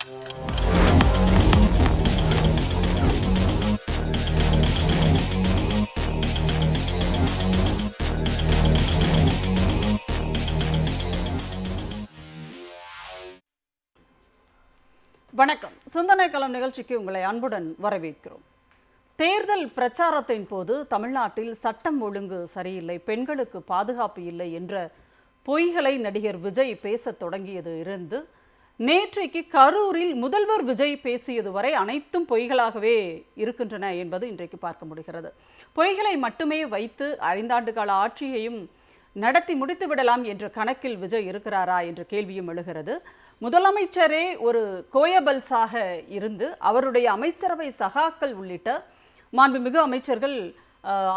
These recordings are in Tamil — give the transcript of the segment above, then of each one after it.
வணக்கம். சிந்தனை களம் நிகழ்ச்சிக்கு உங்களை அன்புடன் வரவேற்கிறோம். தேர்தல் பிரச்சாரத்தின் போது தமிழ்நாட்டில் சட்டம் ஒழுங்கு சரியில்லை, பெண்களுக்கு பாதுகாப்பு இல்லை என்ற பொய்களை நடிகர் விஜய் பேசத் தொடங்கியது இருந்து நேற்றைக்கு கரூரில் முதல்வர் விஜய் பேசியது வரை அனைத்தும் பொய்களாகவே இருக்கின்றன என்பது இன்றைக்கு பார்க்க முடிகிறது. பொய்களை மட்டுமே வைத்து 5 ஆண்டு கால ஆட்சியையும் நடத்தி முடித்து விடலாம் என்ற கணக்கில் விஜய் இருக்கிறாரா என்ற கேள்வியும் எழுகிறது. முதலமைச்சரே ஒரு கோயபல்ஸாக இருந்து அவருடைய அமைச்சரவை சகாக்கள் உள்ளிட்ட மாண்புமிகு அமைச்சர்கள்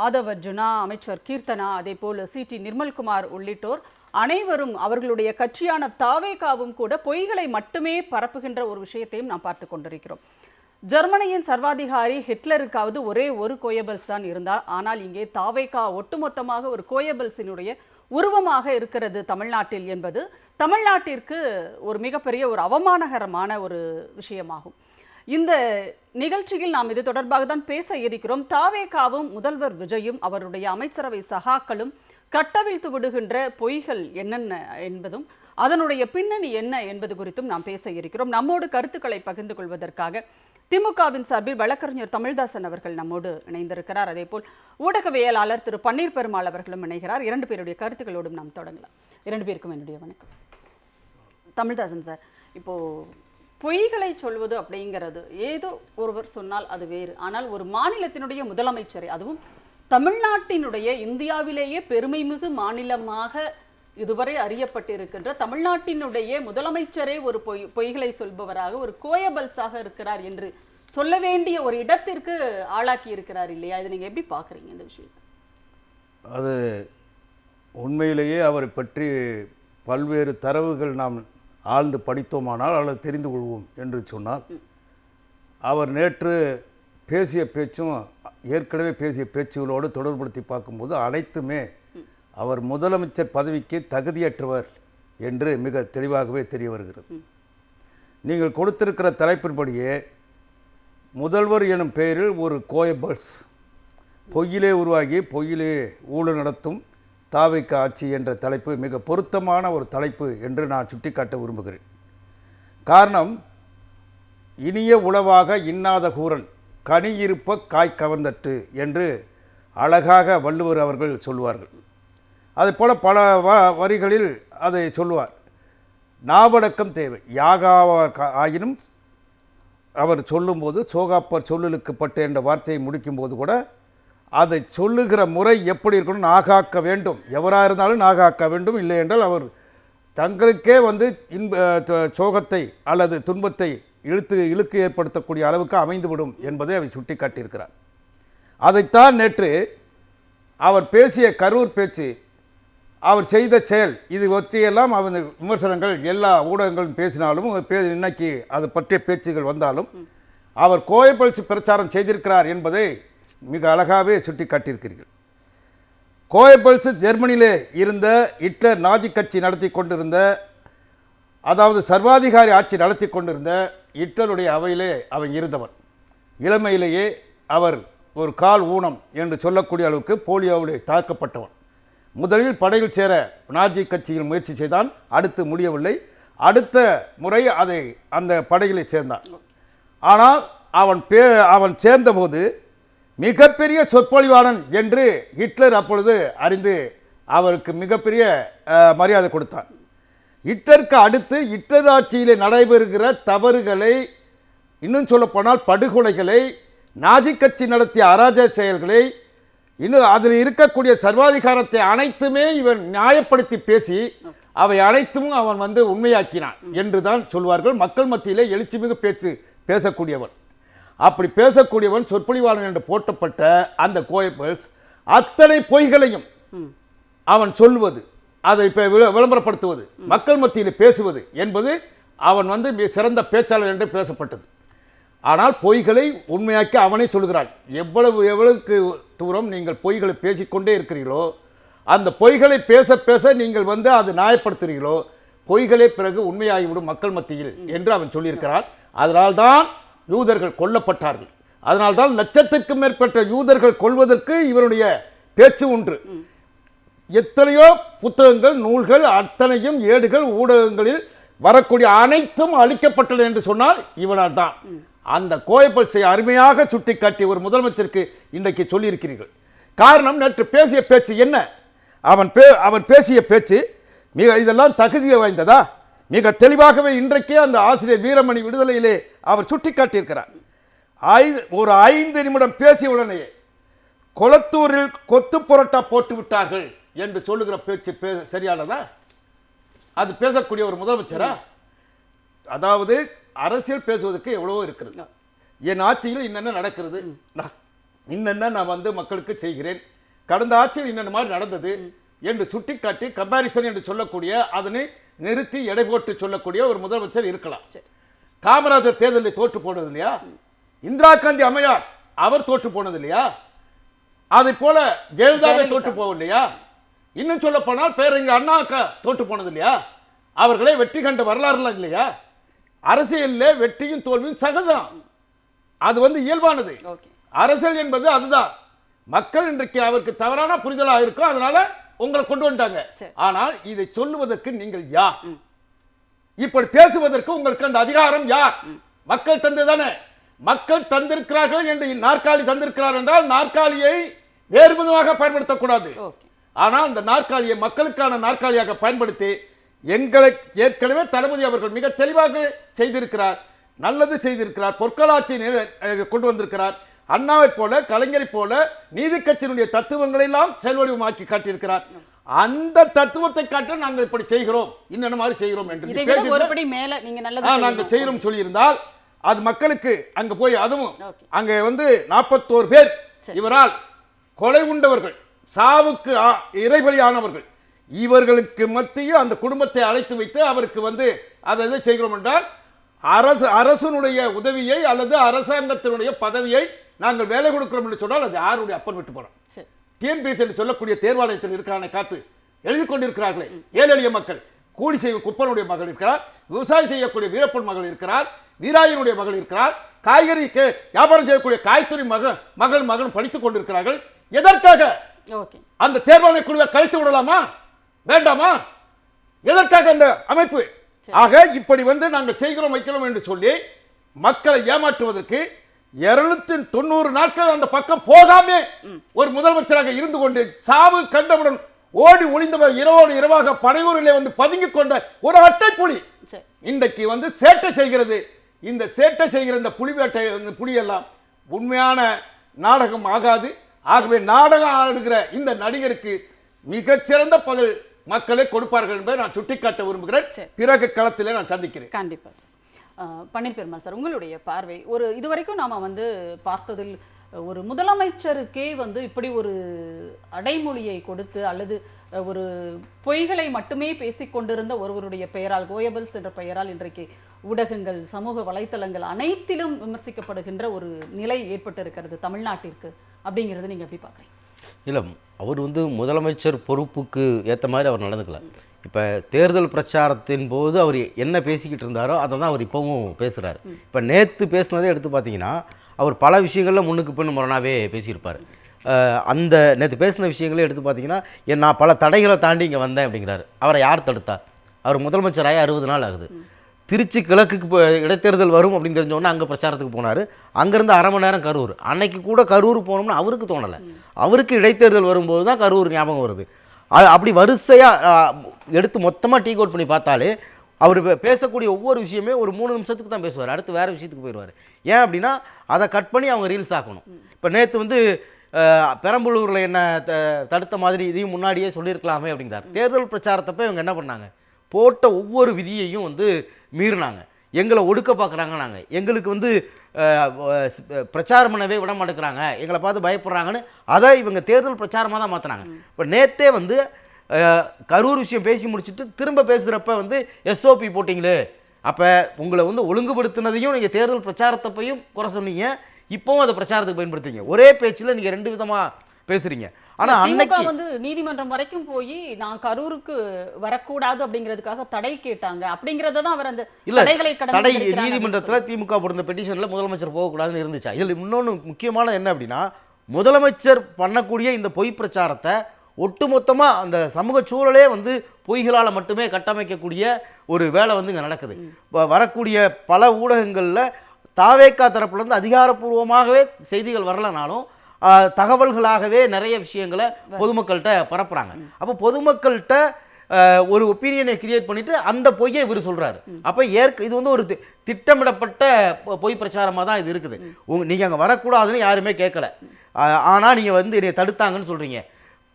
ஆதவ் அர்ஜுனா, அமைச்சர் கீர்த்தனா, அதே போல் சிடி நிர்மல்குமார் உள்ளிட்டோர் அனைவரும் அவர்களுடைய கட்சியான தாவேகாவும் கூட பொய்களை மட்டுமே பரப்புகின்ற ஒரு விஷயத்தையும் நாம் பார்த்து கொண்டிருக்கிறோம். ஜெர்மனியின் சர்வாதிகாரி ஹிட்லருக்காவது ஒரே ஒரு கோயபல்ஸ் தான் இருந்தார். ஆனால் இங்கே தாவேகா ஒட்டுமொத்தமாக ஒரு கோயபல்ஸினுடைய உருவமாக இருக்கிறது தமிழ்நாட்டில் என்பது தமிழ்நாட்டிற்கு ஒரு மிகப்பெரிய ஒரு அவமானகரமான ஒரு விஷயமாகும். இந்த நிகழ்ச்சியில் நாம் இது தொடர்பாக தான் பேச இருக்கிறோம். தாவேகாவும் முதல்வர் விஜயும் அவருடைய அமைச்சரவை சகாக்களும் கட்டவிழ்த்து விடுகின்ற பொய்கள் என்னென்ன என்பதும் அதனுடைய பின்னணி என்ன என்பது குறித்தும் நாம் பேச இருக்கிறோம். நம்மோடு கருத்துக்களை பகிர்ந்து கொள்வதற்காக திமுகவின் சார்பில் வழக்கறிஞர் தமிழ்தாசன் அவர்கள் நம்மோடு இணைந்திருக்கிறார். அதே போல் ஊடகவியலாளர் திரு பன்னீர் பெருமாள் அவர்களும் இணைகிறார். 2 பேருடைய கருத்துக்களோடும் நாம் தொடங்கலாம். 2 பேருக்கும் என்னுடைய வணக்கம். தமிழ்தாசன் சார், இப்போ பொய்களை சொல்வது அப்படிங்கிறது ஏதோ ஒருவர் சொன்னால் அது வேறு. ஆனால் ஒரு மாநிலத்தினுடைய முதலமைச்சரை, அதுவும் தமிழ்நாட்டினுடைய இந்தியாவிலேயே பெருமைமிகு மாநிலமாக இதுவரை அறியப்பட்டிருக்கின்ற தமிழ்நாட்டினுடைய முதலமைச்சரே ஒரு பொய்களை சொல்பவராக, ஒரு கோயபல்ஸாக இருக்கிறார் என்று சொல்ல வேண்டிய ஒரு இடத்திற்கு ஆளாக்கி இருக்கிறார் இல்லையா? இதை நீங்கள் எப்படி பார்க்குறீங்க இந்த விஷயத்தை? அது உண்மையிலேயே அவரை பற்றி பல்வேறு தரவுகள் நாம் ஆழ்ந்து படித்தோமானால் அல்லது தெரிந்து கொள்வோம் என்று சொன்னால், அவர் நேற்று பேசிய பேச்சும் ஏற்கனவே பேசிய பேச்சுகளோடு தொடர்படுத்தி பார்க்கும்போது அனைத்துமே அவர் முதலமைச்சர் பதவிக்கு தகுதியற்றவர் என்று மிக தெளிவாகவே தெரிய வருகிறது. நீங்கள் கொடுத்திருக்கிற தலைப்பின்படியே முதல்வர் எனும் பெயரில் ஒரு கோயபல்ஸ், பொய்யிலே உருவாகி பொய்யிலே ஊழல் நடத்தும் தாவேக ஆட்சி என்ற தலைப்பு மிக பொருத்தமான ஒரு தலைப்பு என்று நான் சுட்டிக்காட்ட விரும்புகிறேன். காரணம், இனிய உளவாக இன்னாத கூறல் கனி இருப்ப காய் கவர்ந்தட்டு என்று அழகாக வள்ளுவர் அவர்கள் சொல்வார்கள். அதுபோல் பல வரிகளில் அதை சொல்லுவார். நாவடக்கம் தேவை, யாகாவ ஆயினும் அவர் சொல்லும்போது சோகாப்பர் சொல்லுக்கு பட்டு என்ற வார்த்தையை முடிக்கும்போது கூட அதை சொல்லுகிற முறை எப்படி இருக்கணும், நாகாக்க வேண்டும், எவராக இருந்தாலும் நாகாக்க வேண்டும், இல்லை என்றால் அவர் தங்களுக்கே சோகத்தை அல்லது துன்பத்தை இழுக்கு ஏற்படுத்தக்கூடிய அளவுக்கு அமைந்துவிடும் என்பதை அவர் சுட்டி காட்டியிருக்கிறார். அதைத்தான் நேற்று அவர் பேசிய கரூர் பேச்சு, அவர் செய்த செயல், இது பற்றியெல்லாம் அவர் விமர்சனங்கள் எல்லா ஊடகங்களும் பேசினாலும் இன்னைக்கு அது பற்றிய பேச்சுகள் வந்தாலும் அவர் கோயபல்ஸ் பிரச்சாரம் செய்திருக்கிறார் என்பதை மிக அழகாகவே சுட்டி காட்டியிருக்கிறீர்கள். கோயபல்ஸ் ஜெர்மனியிலே இருந்த ஹிட்லர் நாஜி கட்சி நடத்தி கொண்டிருந்த, அதாவது சர்வாதிகாரி ஆட்சி நடத்தி கொண்டிருந்த ஹிட்லருடைய அவையிலே அவர் இருந்தவர். இளமையிலேயே அவர் ஒரு கால் ஊனம் என்று சொல்லக்கூடிய அளவுக்கு போலியோவிலே தாக்கப்பட்டவன். முதலில் படையில் சேர நாஜி கட்சியில் முயற்சி செய்தான், அடுத்து முடியவில்லை. அடுத்த முறை அந்த படையிலே சேர்ந்தான். ஆனால் அவன் சேர்ந்தபோது மிகப்பெரிய சொற்பொழிவாளன் என்று ஹிட்லர் அப்பொழுது அறிந்து அவருக்கு மிகப்பெரிய மரியாதை கொடுத்தார். ஹிட்லருக்கு அடுத்து ஹிட்லர் ஆட்சியிலே நடைபெறுகிற தவறுகளை, இன்னும் சொல்லப்போனால் படுகொலைகளை, நாஜி கட்சி நடத்திய அராஜக செயல்களை, இன்னும் அதில் இருக்கக்கூடிய சர்வாதிகாரத்தை அனைத்துமே இவன் நியாயப்படுத்தி பேசி அவை அனைத்தும் அவன் உண்மையாக்கினான் என்று தான் சொல்வார்கள். மக்கள் மத்தியிலே எழுச்சிமிகு பேசக்கூடியவன். அப்படி பேசக்கூடியவன் சொற்பொழிவாளன் என்று போட்டப்பட்ட அந்த கோயபல்ஸ் அத்தனை பொய்களையும் அவன் சொல்லுவது, அதை இப்போ விளம்பரப்படுத்துவது, மக்கள் மத்தியில் பேசுவது என்பது அவன் சிறந்த பேச்சாளர் என்று பேசப்பட்டது. ஆனால் பொய்களை உண்மையாக்கி அவனே சொல்கிறான். எவ்வளவுக்கு தூரம் நீங்கள் பொய்களை பேசிக்கொண்டே இருக்கிறீர்களோ, அந்த பொய்களை பேச பேச நீங்கள் அது நியாயப்படுத்துகிறீர்களோ, பொய்களே பிறகு உண்மையாகிவிடும் மக்கள் மத்தியில் என்று அவன் சொல்லியிருக்கிறான். அதனால்தான் யூதர்கள் கொல்லப்பட்டார்கள். அதனால்தான் லட்சத்திற்கும் மேற்பட்ட யூதர்கள் கொல்வதற்கு இவருடைய பேச்சு ஒன்று. எத்தனையோ புத்தகங்கள், நூல்கள், அத்தனையும் ஏடுகள், ஊடகங்களில் வரக்கூடிய அனைத்தும் அழிக்கப்பட்டது என்று சொன்னால் இவனால் தான். அந்த கோயபல்ஸை அருமையாக சுட்டிக்காட்டி ஒரு முதலமைச்சருக்கு இன்றைக்கு சொல்லியிருக்கிறீர்கள். காரணம், நேற்று பேசிய பேச்சு என்ன? அவன் பேசிய பேச்சு மிக இதெல்லாம் தகுதி வாய்ந்ததா? மிக தெளிவாகவே இன்றைக்கே அந்த ஆசிரியர் வீரமணி விடுதலையிலே அவர் சுட்டிக்காட்டியிருக்கிறார். ஒரு 5 நிமிடம் பேசிய உடனே கொளத்தூரில் கொத்து புரட்டா போட்டு விட்டார்கள் என்று சொல்லுகிற பேச்சு சரியானதா? அது பேசக்கூடிய ஒரு முதலமைச்சரா? அதாவது அரசியல் பேசுவதற்கு எவ்வளவோ இருக்கிறது. என் ஆட்சியில் இன்னென்ன நடக்கிறது, இன்னென்ன நான் வந்து மக்களுக்கு செய்கிறேன், கடந்த ஆட்சியில் இன்னென்ன மாதிரி நடந்தது என்று சுட்டிக்காட்டி கம்பாரிசன் என்று சொல்லக்கூடிய, அதனை நிறுத்தி எடை போட்டு சொல்லக்கூடிய ஒரு முதலமைச்சர் இருக்கலாம். காமராஜர் தேர்தலில் தோற்று போனது இல்லையா? இந்திரா காந்தி அம்மையார் அவர் தோற்று போனது இல்லையா? அதை போல ஜெயலலிதாவை தோற்று போகலையா? இன்னும் சொல்ல போனால் பேரறிஞர் அண்ணா தோற்று போனது இல்லையா? அவர்களே வெற்றி கண்ட வரலாறுலாம் இல்லையா? அரசியலில் வெற்றியும் தோல்வியும் சகஜம், அது வந்து இயல்பானது. அரசியல் என்பது அதுதான். மக்கள் இன்றைக்கு அவருக்கு தவறான புரிதலாக இருக்கும், அதனால உங்களை கொண்டு வந்துட்டாங்க. ஆனால் இதை சொல்லுவதற்கு நீங்கள் யார்? இப்படி பேசுவதற்கு உங்களுக்கு அந்த அதிகாரம் யார்? மக்கள் தந்ததானே. மக்கள் தந்திருக்கிறார்கள் என்று நாற்காலி தந்திருக்கிறார் என்றால் நாற்காலியை வேறு விதமாக பயன்படுத்தக்கூடாது. ஆனால் அந்த நாற்காலியை மக்களுக்கான நாற்காலியாக பயன்படுத்தி எங்களை ஏற்கனவே தளபதி அவர்கள் மிக தெளிவாக செய்திருக்கிறார், நல்லது செய்திருக்கிறார், பொற்களாட்சியை கொண்டு வந்திருக்கிறார். அண்ணாவை போல, கலைஞரை போல நீதி கட்சியினுடைய தத்துவங்களை எல்லாம் செயல்வடிவமாக்கி காட்டியிருக்கிறார். அந்த தத்துவத்தை காட்ட நாங்கள் இப்படி செய்கிறோம், இன்னென்ன மாதிரி செய்கிறோம் என்று நாங்கள் செய்கிறோம் சொல்லியிருந்தால் அது மக்களுக்கு அங்க போய், அதுவும் அங்க வந்து 41 பேர் இவரால் கொலை உண்டவர்கள், சாவுக்கு இறைபலியானவர்கள், இவர்களுக்கு மத்தியில் அந்த குடும்பத்தை அழைத்து வைத்து அவருக்கு வந்து அதை செய்கிறோம் என்றால் அரசனுடைய உதவியை அல்லது அரசாங்கத்தினுடைய பதவியை நாங்கள் வேலை கொடுக்கிறோம் என்று சொன்னால் அது யாருடைய அப்பன் விட்டு போறோம். டிஎன்பிஎஸ்சி என்று சொல்லக்கூடிய தேர்வாலயத்தில் இருக்கிறான காத்து எழுதி கொண்டிருக்கிறார்களே ஏழை எளிய மக்கள், கூலி செய்யும் குப்பனுடைய மகள் இருக்கிறார், விவசாயம் செய்யக்கூடிய வீரப்பன் மகள் இருக்கிறார், வீராயனுடைய மகள் இருக்கிறார், காய்கறிக்கு வியாபாரம் செய்யக்கூடிய காய்கறி மகன் படித்துக் கொண்டிருக்கிறார்கள். எதற்காக அந்த தேர்வாணைய குழுவை கழித்து விடலாமா வேண்டாமா? எதற்காக அந்த அமைப்பு? ஆக இப்படி வந்து நாங்கள் செய்கிறோம் வைக்கிறோம் என்று சொல்லி மக்களை ஏமாற்றுவதற்கு 290 நாட்கள் அந்த பக்கம் போகாமே ஒரு முதலமைச்சராக இருந்து கொண்டு சாவு கண்டவுடன் ஓடி ஒளிந்தவர் இரவோடு இரவாக பனையூரிலே வந்து பதுங்கிக் கொண்ட ஒரு அட்டை புலி இன்றைக்கு வந்து சேட்டை செய்கிறது. இந்த சேட்டை செய்கிற இந்த புலிவேட்டை புலியெல்லாம் உண்மையான நாடகம் ஆகாது. ஆகவே நாடகம் ஆடுகிற இந்த நடிகருக்கு மிகச்சிறந்த பதில் மக்களை கொடுப்பார்கள் என்பதை நான் சுட்டிக்காட்ட விரும்புகிறேன். பிறகு களத்திலே நான் சந்திக்கிறேன். கண்டிப்பா பன்னீர் பெருமாள் சார், உங்களுடைய பார்வை. இதுவரைக்கும் நாம வந்து பார்த்ததில் ஒரு முதலமைச்சருக்கே வந்து இப்படி ஒரு அடைமொழியை கொடுத்து அல்லது ஒரு பொய்களை மட்டுமே பேசிக்கொண்டிருந்த ஒருவருடைய பெயரால், கோயபல்ஸ் என்ற பெயரால் இன்றைக்கு ஊடகங்கள், சமூக வலைத்தளங்கள் அனைத்திலும் விமர்சிக்கப்படுகின்ற ஒரு நிலை ஏற்பட்டிருக்கிறது தமிழ்நாட்டிற்கு. அப்படிங்கிறது நீங்க எப்படி பார்க்குறீங்க? இல்லை, அவர் வந்து முதலமைச்சர் பொறுப்புக்கு ஏற்ற மாதிரி அவர் நடந்துக்கல. இப்போ தேர்தல் பிரச்சாரத்தின் போது அவர் என்ன பேசிக்கிட்டு இருந்தாரோ அதை தான் அவர் இப்போவும் பேசுகிறாரு. இப்போ நேற்று பேசுனதே எடுத்து பார்த்தீங்கன்னா அவர் பல விஷயங்களில் முன்னுக்கு பின்னு முரணாகவே பேசியிருப்பார். அந்த நேற்று பேசின விஷயங்களே எடுத்து பார்த்தீங்கன்னா நான் பல தடைகளை தாண்டி இங்கே வந்தேன் அப்படிங்கிறாரு. அவரை யார் தடுத்தா? அவர் முதலமைச்சராக 60 நாள் ஆகுது. திருச்சி கிழக்குக்கு இடைத்தேர்தல் வரும் அப்படின்னு தெரிஞ்சோன்னா அங்கே பிரச்சாரத்துக்கு போனார். அங்கேருந்து அரை மணி நேரம் கரூர். அன்னைக்கு கூட கரூர் போனோம்னா அவருக்கு தோணலை. அவருக்கு இடைத்தேர்தல் வரும்போது தான் கரூர் ஞாபகம் வருது. அப்படி வரிசையாக எடுத்து மொத்தமாக டீ கோட் பண்ணி பார்த்தாலே அவர் பேசக்கூடிய ஒவ்வொரு விஷயமே ஒரு 3 நிமிஷத்துக்கு தான் பேசுவார். அடுத்து வேறு விஷயத்துக்கு போயிடுவார். ஏன் அப்படின்னா அதை கட் பண்ணி அவங்க ரீல்ஸ் ஆக்கணும். இப்போ நேற்று வந்து பெரம்பலூரில் என்ன தடுத்த மாதிரி இதையும் முன்னாடியே சொல்லியிருக்கலாமே அப்படிங்கிறார். தேர்தல் பிரச்சாரத்தப்போ இவங்க என்ன பண்ணாங்க? போட்ட ஒவ்வொரு விதியையும் வந்து மீறினாங்க. எங்களை ஒடுக்க பார்க்குறாங்க, நாங்கள் எங்களுக்கு வந்து பிரச்சாரம் பண்ணவே விட மாட்டேங்கிறாங்க, எங்களை பார்த்து பயப்படுறாங்கன்னு அதை இவங்க தேர்தல் பிரச்சாரமாக தான் மாற்றினாங்க. இப்போ நேற்றே வந்து கரூர் விஷயம் பேசி முடிச்சுட்டு திரும்ப பேசுகிறப்ப வந்து எஸ்ஓபி போட்டிங்களே, அப்போ உங்களை வந்து ஒழுங்குபடுத்தினதையும் நீங்கள் தேர்தல் பிரச்சாரத்தப்பையும் குறை சொன்னீங்க, இப்போவும் அதை பிரச்சாரத்துக்கு பயன்படுத்திங்க. ஒரே பேச்சில் நீங்கள் 2 விதமாக பேசுறீங்க. ஆனா அன்னைக்கு வந்து நீதிமன்றம் வரைக்கும் போய் நான் கரூருக்கு வரக்கூடாது அப்படிங்கிறதுக்காக தடை கேட்டாங்க. அப்படிங்கறத தான் அவர் அந்த தடைகளை தடை நீதிமன்றத்தில் திமுக போடுற பெட்டிஷன்ல முதலமைச்சர் போகக்கூடாதுன்னு இருந்துச்சா? இதில் இன்னொன்று முக்கியமான என்ன அப்படின்னா, முதலமைச்சர் பண்ணக்கூடிய இந்த பொய் பிரச்சாரத்தை ஒட்டுமொத்தமாக அந்த சமூக சூழலே வந்து பொய்களால் மட்டுமே கட்டமைக்கக்கூடிய ஒரு வேலை வந்து இங்கே நடக்குது. வரக்கூடிய பல ஊடகங்களில் தாவேக்கா தரப்புலேருந்து அதிகாரப்பூர்வமாகவே செய்திகள் வரலனாலும் தகவல்களாகவே நிறைய விஷயங்களை பொதுமக்கள்கிட்ட பரப்புகிறாங்க. அப்போ பொதுமக்கள்கிட்ட ஒரு ஒப்பீனியனை கிரியேட் பண்ணிட்டு அந்த பொய்யை இவர் சொல்கிறாரு. அப்போ இது வந்து ஒரு திட்டமிடப்பட்ட பொய் பிரச்சாரமாக தான் இது இருக்குது. நீங்கள் அங்கே வரக்கூடாதுன்னு யாருமே கேட்கல, ஆனால் நீங்கள் வந்து என்னை தடுத்தாங்கன்னு சொல்கிறீங்க.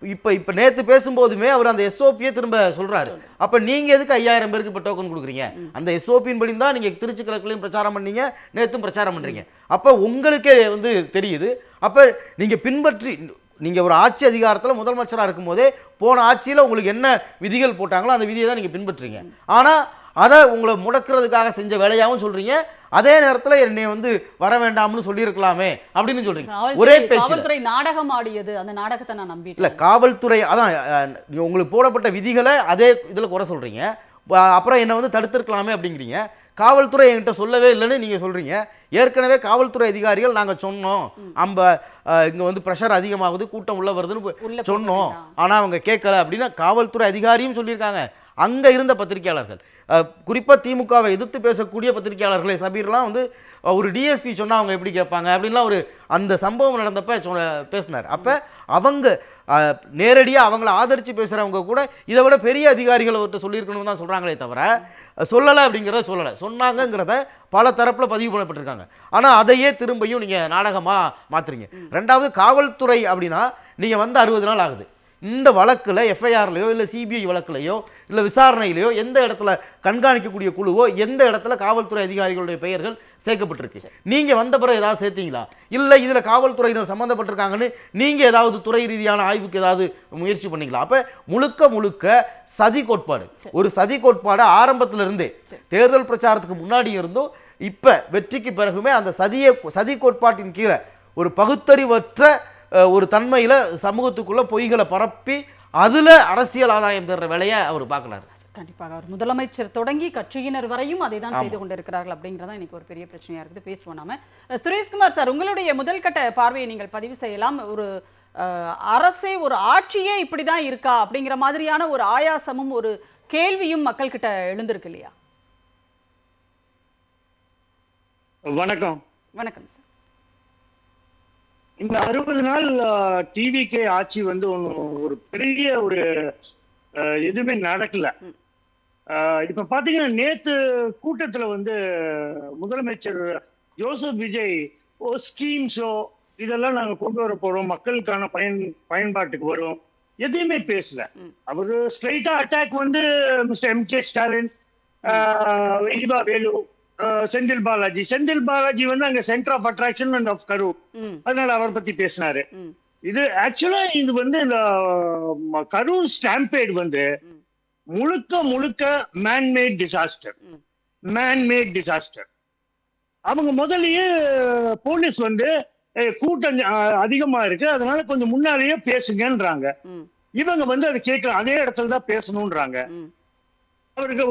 இப்போ நேற்று பேசும்போதுமே அவர் அந்த எஸ்ஓபியை திரும்ப சொல்கிறாரு. அப்போ நீங்கள் எதுக்கு 5000 பேருக்கு இப்போ டோக்கன் கொடுக்குறீங்க? அந்த எஸ்ஓபியின் படி தான் நீங்கள் திருச்சி கிழக்குலையும் பிரச்சாரம் பண்ணீங்க, நேற்றும் பிரச்சாரம் பண்ணுறீங்க. அப்போ உங்களுக்கே வந்து தெரியுது. அப்போ நீங்கள் பின்பற்றி நீங்கள் ஒரு ஆட்சி அதிகாரத்தில் முதலமைச்சராக இருக்கும்போதே போன ஆட்சியில் உங்களுக்கு என்ன விதிகள் போட்டாங்களோ அந்த விதியை தான் நீங்கள் பின்பற்றுறீங்க. ஆனால் அதை உங்களை முடக்கிறதுக்காக செஞ்ச வேலையாகவும் சொல்கிறீங்க. அதே நேரத்தில் என்னை வந்து வர வேண்டாம்னு சொல்லியிருக்கலாமே அப்படின்னு சொல்கிறீங்க. ஒரே பேச்சு. காவல்துறை நாடகம் ஆடியது, அந்த நாடகத்தை நான் நம்பி இல்லை. காவல்துறை அதான் உங்களுக்கு போடப்பட்ட விதிகளை அதே இதில் குறை சொல்கிறீங்க. அப்புறம் என்னை வந்து தடுத்திருக்கலாமே அப்படிங்கிறீங்க. காவல்துறை என்கிட்ட சொல்லவே இல்லைன்னு நீங்கள் சொல்கிறீங்க. ஏற்கனவே காவல்துறை அதிகாரிகள் நாங்கள் சொன்னோம், இங்கே வந்து ப்ரெஷர் அதிகமாகுது, கூட்டம் உள்ள வருதுன்னு சொன்னோம், ஆனால் அவங்க கேட்கல அப்படின்னு காவல்துறை அதிகாரியும் சொல்லியிருக்காங்க. அங்கே இருந்த பத்திரிகையாளர்கள், குறிப்பாக திமுகவை எதிர்த்து பேசக்கூடிய பத்திரிகையாளர்களை சபீர்லாம் வந்து ஒரு டிஎஸ்பி சொன்னால் அவங்க எப்படி கேட்பாங்க அப்படின்லாம் ஒரு அந்த சம்பவம் நடந்தப்ப பேசினார். அப்போ அவங்க நேரடியாக அவங்கள ஆதரித்து பேசுகிறவங்க கூட இதை விட பெரிய அதிகாரிகளை அவர்கிட்ட சொல்லியிருக்கணும்னு தான் சொல்கிறாங்களே தவிர சொல்லலை அப்படிங்கிறத சொல்லலை. சொன்னாங்கங்கிறத பல தரப்பில் பதிவு பண்ணப்பட்டிருக்காங்க. ஆனால் அதையே திரும்பியும் நீங்கள் நாடகமாக மாற்றுறீங்க. ரெண்டாவது, காவல்துறை அப்படின்னா நீங்கள் வந்து 60 நாள் ஆகுது. இந்த வழக்கில் எஃப்ஐஆர்லையோ இல்லை சிபிஐ வழக்குலையோ இல்லை விசாரணையிலையோ எந்த இடத்துல கண்காணிக்கக்கூடிய குழுவோ எந்த இடத்துல காவல்துறை அதிகாரிகளுடைய பெயர்கள் சேர்க்கப்பட்டிருக்கு? நீங்கள் வந்த பிறகு ஏதாவது சேர்த்தீங்களா? இல்லை இதில் காவல்துறையினர் சம்மந்தப்பட்டிருக்காங்கன்னு நீங்கள் ஏதாவது துறை ரீதியான ஆய்வுக்கு ஏதாவது முயற்சி பண்ணீங்களா? அப்போ முழுக்க சதி கோட்பாடு. ஒரு சதி கோட்பாடு ஆரம்பத்திலிருந்தே தேர்தல் பிரச்சாரத்துக்கு முன்னாடி இருந்தும் இப்போ வெற்றிக்கு பிறகுமே அந்த சதி கோட்பாட்டின் கீழே ஒரு பகுத்தறிவற்ற ஒரு தன்மையில் சமூகத்துக்குள்ள பொய்களை பரப்பி அதில் அரசியல் ஆதாயம் தர்ற வேலையை அவர் பார்க்கலாரு. கண்டிப்பாக அவர் முதலமைச்சர் தொடங்கி கட்சியினர் வரையும் அதை தான் செய்து கொண்டிருக்கிறார்கள் அப்படிங்கிறதா இன்னைக்கு ஒரு பெரிய பிரச்சனையாக இருக்குது. பேசுவோம் நாம. சுரேஷ்குமார் சார், உங்களுடைய முதல் கட்ட பார்வையை நீங்கள் பதிவு செய்யலாம். ஒரு அரசே, ஒரு ஆட்சியே இப்படி தான் இருக்கா அப்படிங்கிற மாதிரியான ஒரு ஆயாசமும் ஒரு கேள்வியும் மக்கள் கிட்ட எழுந்திருக்கு இல்லையா? வணக்கம். வணக்கம் சார். இந்த 60 நாள் டிவிகே ஆட்சி வந்து ஒரு பெரிய ஒரு எதுவுமே நடக்கல. இப்ப பாத்தீங்கன்னா நேத்து கூட்டத்துல வந்து முதலமைச்சர் ஜோசப் விஜய் ஸ்கீம்ஸோ இதெல்லாம் நாங்க கொண்டு வர போறோம், மக்களுக்கான பயன்பாட்டுக்கு வரும், எதையுமே பேசல. அவரு ஸ்ட்ரைட்டா அட்டாக் வந்து மிஸ்டர் எம்.கே. ஸ்டாலின், இபா வேலு, செந்தில் பாலாஜி வந்து அங்க centre of attraction and of Karur, அதனால அவர் பத்தி பேசினாரு. இது ஆக்சுவலா இது வந்து இந்த கரூர் ஸ்டாம்பேட் வந்து முழுக்க மேன்மேட் டிசாஸ்டர். அவங்க முதல்லயே போலீஸ் வந்து கூட்டம் அதிகமா இருக்கு, அதனால கொஞ்சம் முன்னாலேயே பேசுங்கன்றாங்க. இவங்க வந்து அதை கேட்கல, அதே இடத்துல தான் பேசணும்ன்றாங்க. அவருக்கு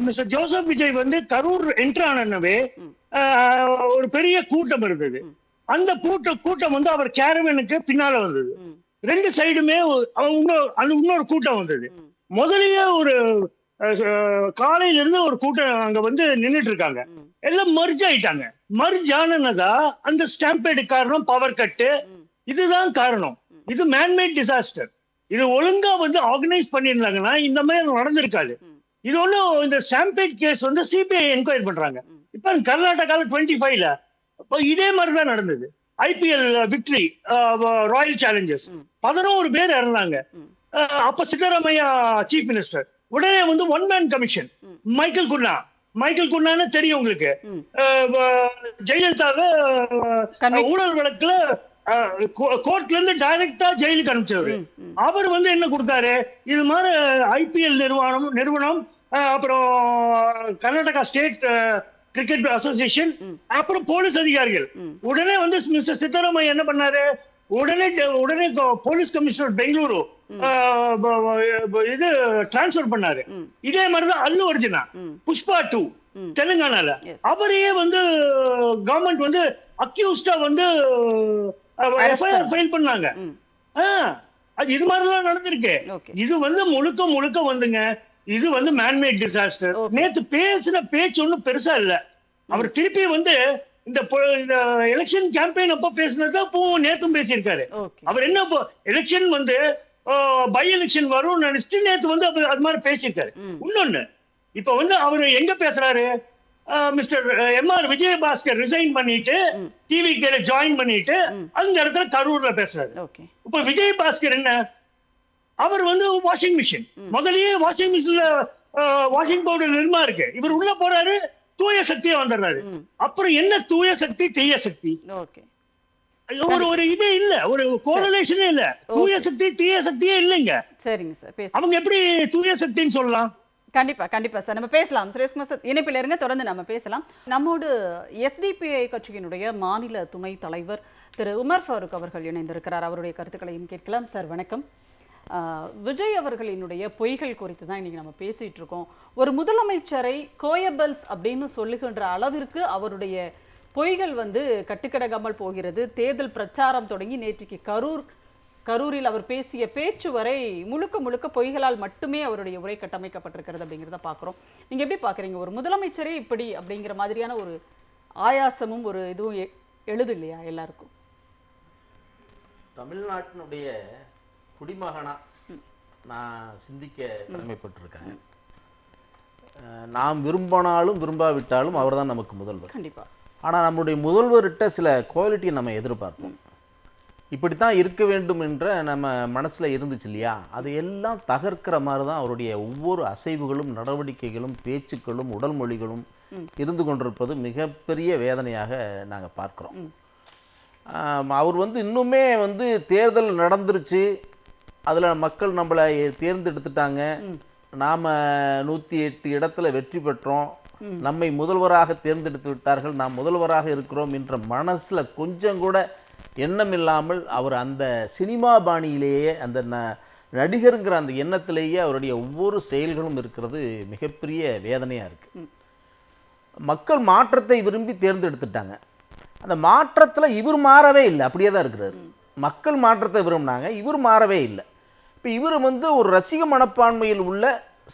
மிஸ்டர் ஜோசப் விஜய் வந்து கரூர் என்ட்ரு ஆனவே ஒரு பெரிய கூட்டம் இருந்தது. அந்த கூட்டம் வந்து அவர் கேரவனுக்கு பின்னால வந்தது. ரெண்டு சைடுமே இன்னொரு கூட்டம் வந்தது. முதலியே ஒரு காலையில இருந்து ஒரு கூட்டம் அங்க வந்து நின்றுட்டு இருக்காங்க. எல்லாம் மர்ஜ் ஆயிட்டாங்க. மர்ஜ் ஆனதா அந்த ஸ்டாம்பேடு காரணம், பவர் கட்டு, இதுதான் காரணம். இது மேன்மேட் டிசாஸ்டர். இது ஒழுங்கா வந்து ஆர்கனைஸ் பண்ணிருந்தாங்கன்னா இந்த மாதிரி நடந்திருக்காது. இது ஒன்றும் இந்த ஸ்டாம்பேட் கேஸ் வந்து சிபிஐ என்கொயரி பண்றாங்க. இப்ப கர்நாடகாவில் 25ல இதே மாதிரிதான் நடந்தது. ஐபிஎல் விக்டரி, ராயல் சேலஞ்சர்ஸ் 11 பேர் இறந்தாங்க. அப்ப சித்தராமையா சீஃப் மினிஸ்டர் உடனே வந்து 1 மேன் கமிஷன், மைக்கேல் குன்னான்னு தெரியும் உங்களுக்கு, ஜெயலலிதாவை ஊழல் வழக்குல கோர்ட்ல இருந்து டைரக்டா ஜெயிலுக்கு அனுப்பிச்சவர். அவர் வந்து என்ன கொடுத்தாரு, இது மாதிரி ஐபிஎல் நிறுவனம், அப்புறம் கர்நாடகா ஸ்டேட் கிரிக்கெட் அசோசியேஷன், அப்புறம் போலீஸ் அதிகாரிகள் உடனே வந்து மிஸ்டர் சித்தராமையா என்ன பண்ணாரு, உடனே போலீஸ் கமிஷனர் பெங்களூரு இது டிரான்ஸ்பர் பண்ணாரு. இதே மாதிரிதான் அல்லு அர்ஜுனா புஷ்பா 2 தெலுங்கானால அவரையே வந்து கவர்மெண்ட் வந்து அக்யூஸ்டா வந்து எஃப்ஐஆர் ஃபைல் பண்ணாங்க. அது இது மாதிரிலாம் நடந்திருக்கு. இது வந்து முழுக்க வந்துங்க இது வந்து மேன்மேட் டிசாஸ்டர். நேத்து பேசுற பேச்சு ஒன்றும் பெருசா இல்ல. அவர் திருப்பி வந்து இந்த எலெக்ஷன் கேம்பெயின் அப்ப பேசினதான் இப்போ நேத்தும் பேசியிருக்காரு. அவர் என்ன எலெக்ஷன் வந்து பை எலெக்ஷன் வரும்னு நினைச்சிட்டு நேத்து வந்து அது மாதிரி பேசியிருக்காரு. இன்னொன்னு இப்ப வந்து அவரு எங்க பேசுறாரு, மிஸ்டர் எம்ஆர் விஜயபாஸ்கர் ரிசைன் பண்ணிட்டு டிவிக்கு ஜாயின் பண்ணிட்டு அந்த இடத்துல கரூர்ல பேசுறாரு. இப்ப விஜயபாஸ்கர் என்ன, அவர் வந்து வாஷிங் மிஷின் முதல்லயே வாஷிங் மிஷின்ல வாஷிங் பவுடர் நிர்மா இருக்கு. இவர் உள்ள போறாரு, தூய சக்தியா வந்துடுறாரு. அப்புறம் என்ன தூய சக்தி தீய சக்தி, ஒரு இதே இல்ல, ஒரு கோரிலேஷனே இல்ல. தூய சக்தி தீய சக்தியே இல்லைங்க. சரிங்க சார், அவங்க எப்படி தூய சக்தின்னு சொல்லலாம்? கண்டிப்பா சார், நம்ம பேசலாம். சுரேஷ்குமார் சார் இணைப்பில் இருங்க, தொடர்ந்து நம்ம பேசலாம். நம்மோடு எஸ்டிபிஐ கட்சியினுடைய மாநில துணைத் தலைவர் திரு உமர் ஃபாரூக் அவர்கள் இணைந்திருக்கிறார். அவருடைய கருத்துக்களையும் கேட்கலாம். சார் வணக்கம். விஜய் அவர்களினுடைய பொய்கள் குறித்து தான் இன்னைக்கு நம்ம பேசிட்டு இருக்கோம். ஒரு முதலமைச்சரை கோயபல்ஸ் அப்படின்னு சொல்லுகின்ற அளவிற்கு அவருடைய பொய்கள் வந்து கட்டுக்கடங்காமல் போகிறது. தேர்தல் பிரச்சாரம் தொடங்கி நேற்றுக்கு கரூரில் அவர் பேசிய பேச்சு வரை முழுக்க பொய்களால் மட்டுமே அவருடைய உரை கட்டமைக்கப்பட்டிருக்கிறது அப்படிங்கிறத பார்க்குறோம். நீங்கள் எப்படி பார்க்குறீங்க? ஒரு முதலமைச்சரே இப்படி அப்படிங்கிற மாதிரியான ஒரு ஆயாசமும் ஒரு இதுவும் எழுது இல்லையா எல்லாருக்கும்? தமிழ்நாட்டினுடைய குடிமகனா நான் சிந்திக்க கடமைப்பட்டிருக்கேன். நாம் விரும்பினாலும் விரும்பாவிட்டாலும் அவர் தான் நமக்கு முதல்வர். கண்டிப்பாக. ஆனால் நம்முடைய முதல்வர்கிட்ட சில குவாலிட்டியை நம்ம எதிர்பார்ப்போம். இப்படித்தான் இருக்க வேண்டும் என்ற நம்ம மனசில் இருந்துச்சு இல்லையா, அது எல்லாம் தகர்க்கிற மாதிரி தான் அவருடைய ஒவ்வொரு அசைவுகளும் நடவடிக்கைகளும் பேச்சுக்களும் உடல் மொழிகளும் இருந்து கொண்டிருப்பது மிகப்பெரிய வேதனையாக நாங்கள் பார்க்குறோம். அவர் வந்து இன்னுமே வந்து தேர்தல் நடந்துருச்சு, அதில் மக்கள் நம்மளை தேர்ந்தெடுத்துட்டாங்க, நாம் 108 இடத்துல வெற்றி பெற்றோம், நம்மை முதல்வராக தேர்ந்தெடுத்து விட்டார்கள், நாம் முதல்வராக இருக்கிறோம் என்ற மனசில் கொஞ்சம் கூட எண்ணம் இல்லாமல் அவர் அந்த சினிமா பாணியிலேயே அந்த நடிகருங்கிற அந்த எண்ணத்திலேயே அவருடைய ஒவ்வொரு செயல்களும் இருக்கிறது மிகப்பெரிய வேதனையாக இருக்குது. மக்கள் மாற்றத்தை விரும்பி தேர்ந்தெடுத்துட்டாங்க, அந்த மாற்றத்தில் இவர் மாறவே இல்லை, அப்படியே தான் இருக்கிறார். மக்கள் மாற்றத்தை விரும்பினாங்க, இவர் மாறவே இல்லை. இப்போ இவர் வந்து ஒரு ரசிக மனப்பான்மையில் உள்ள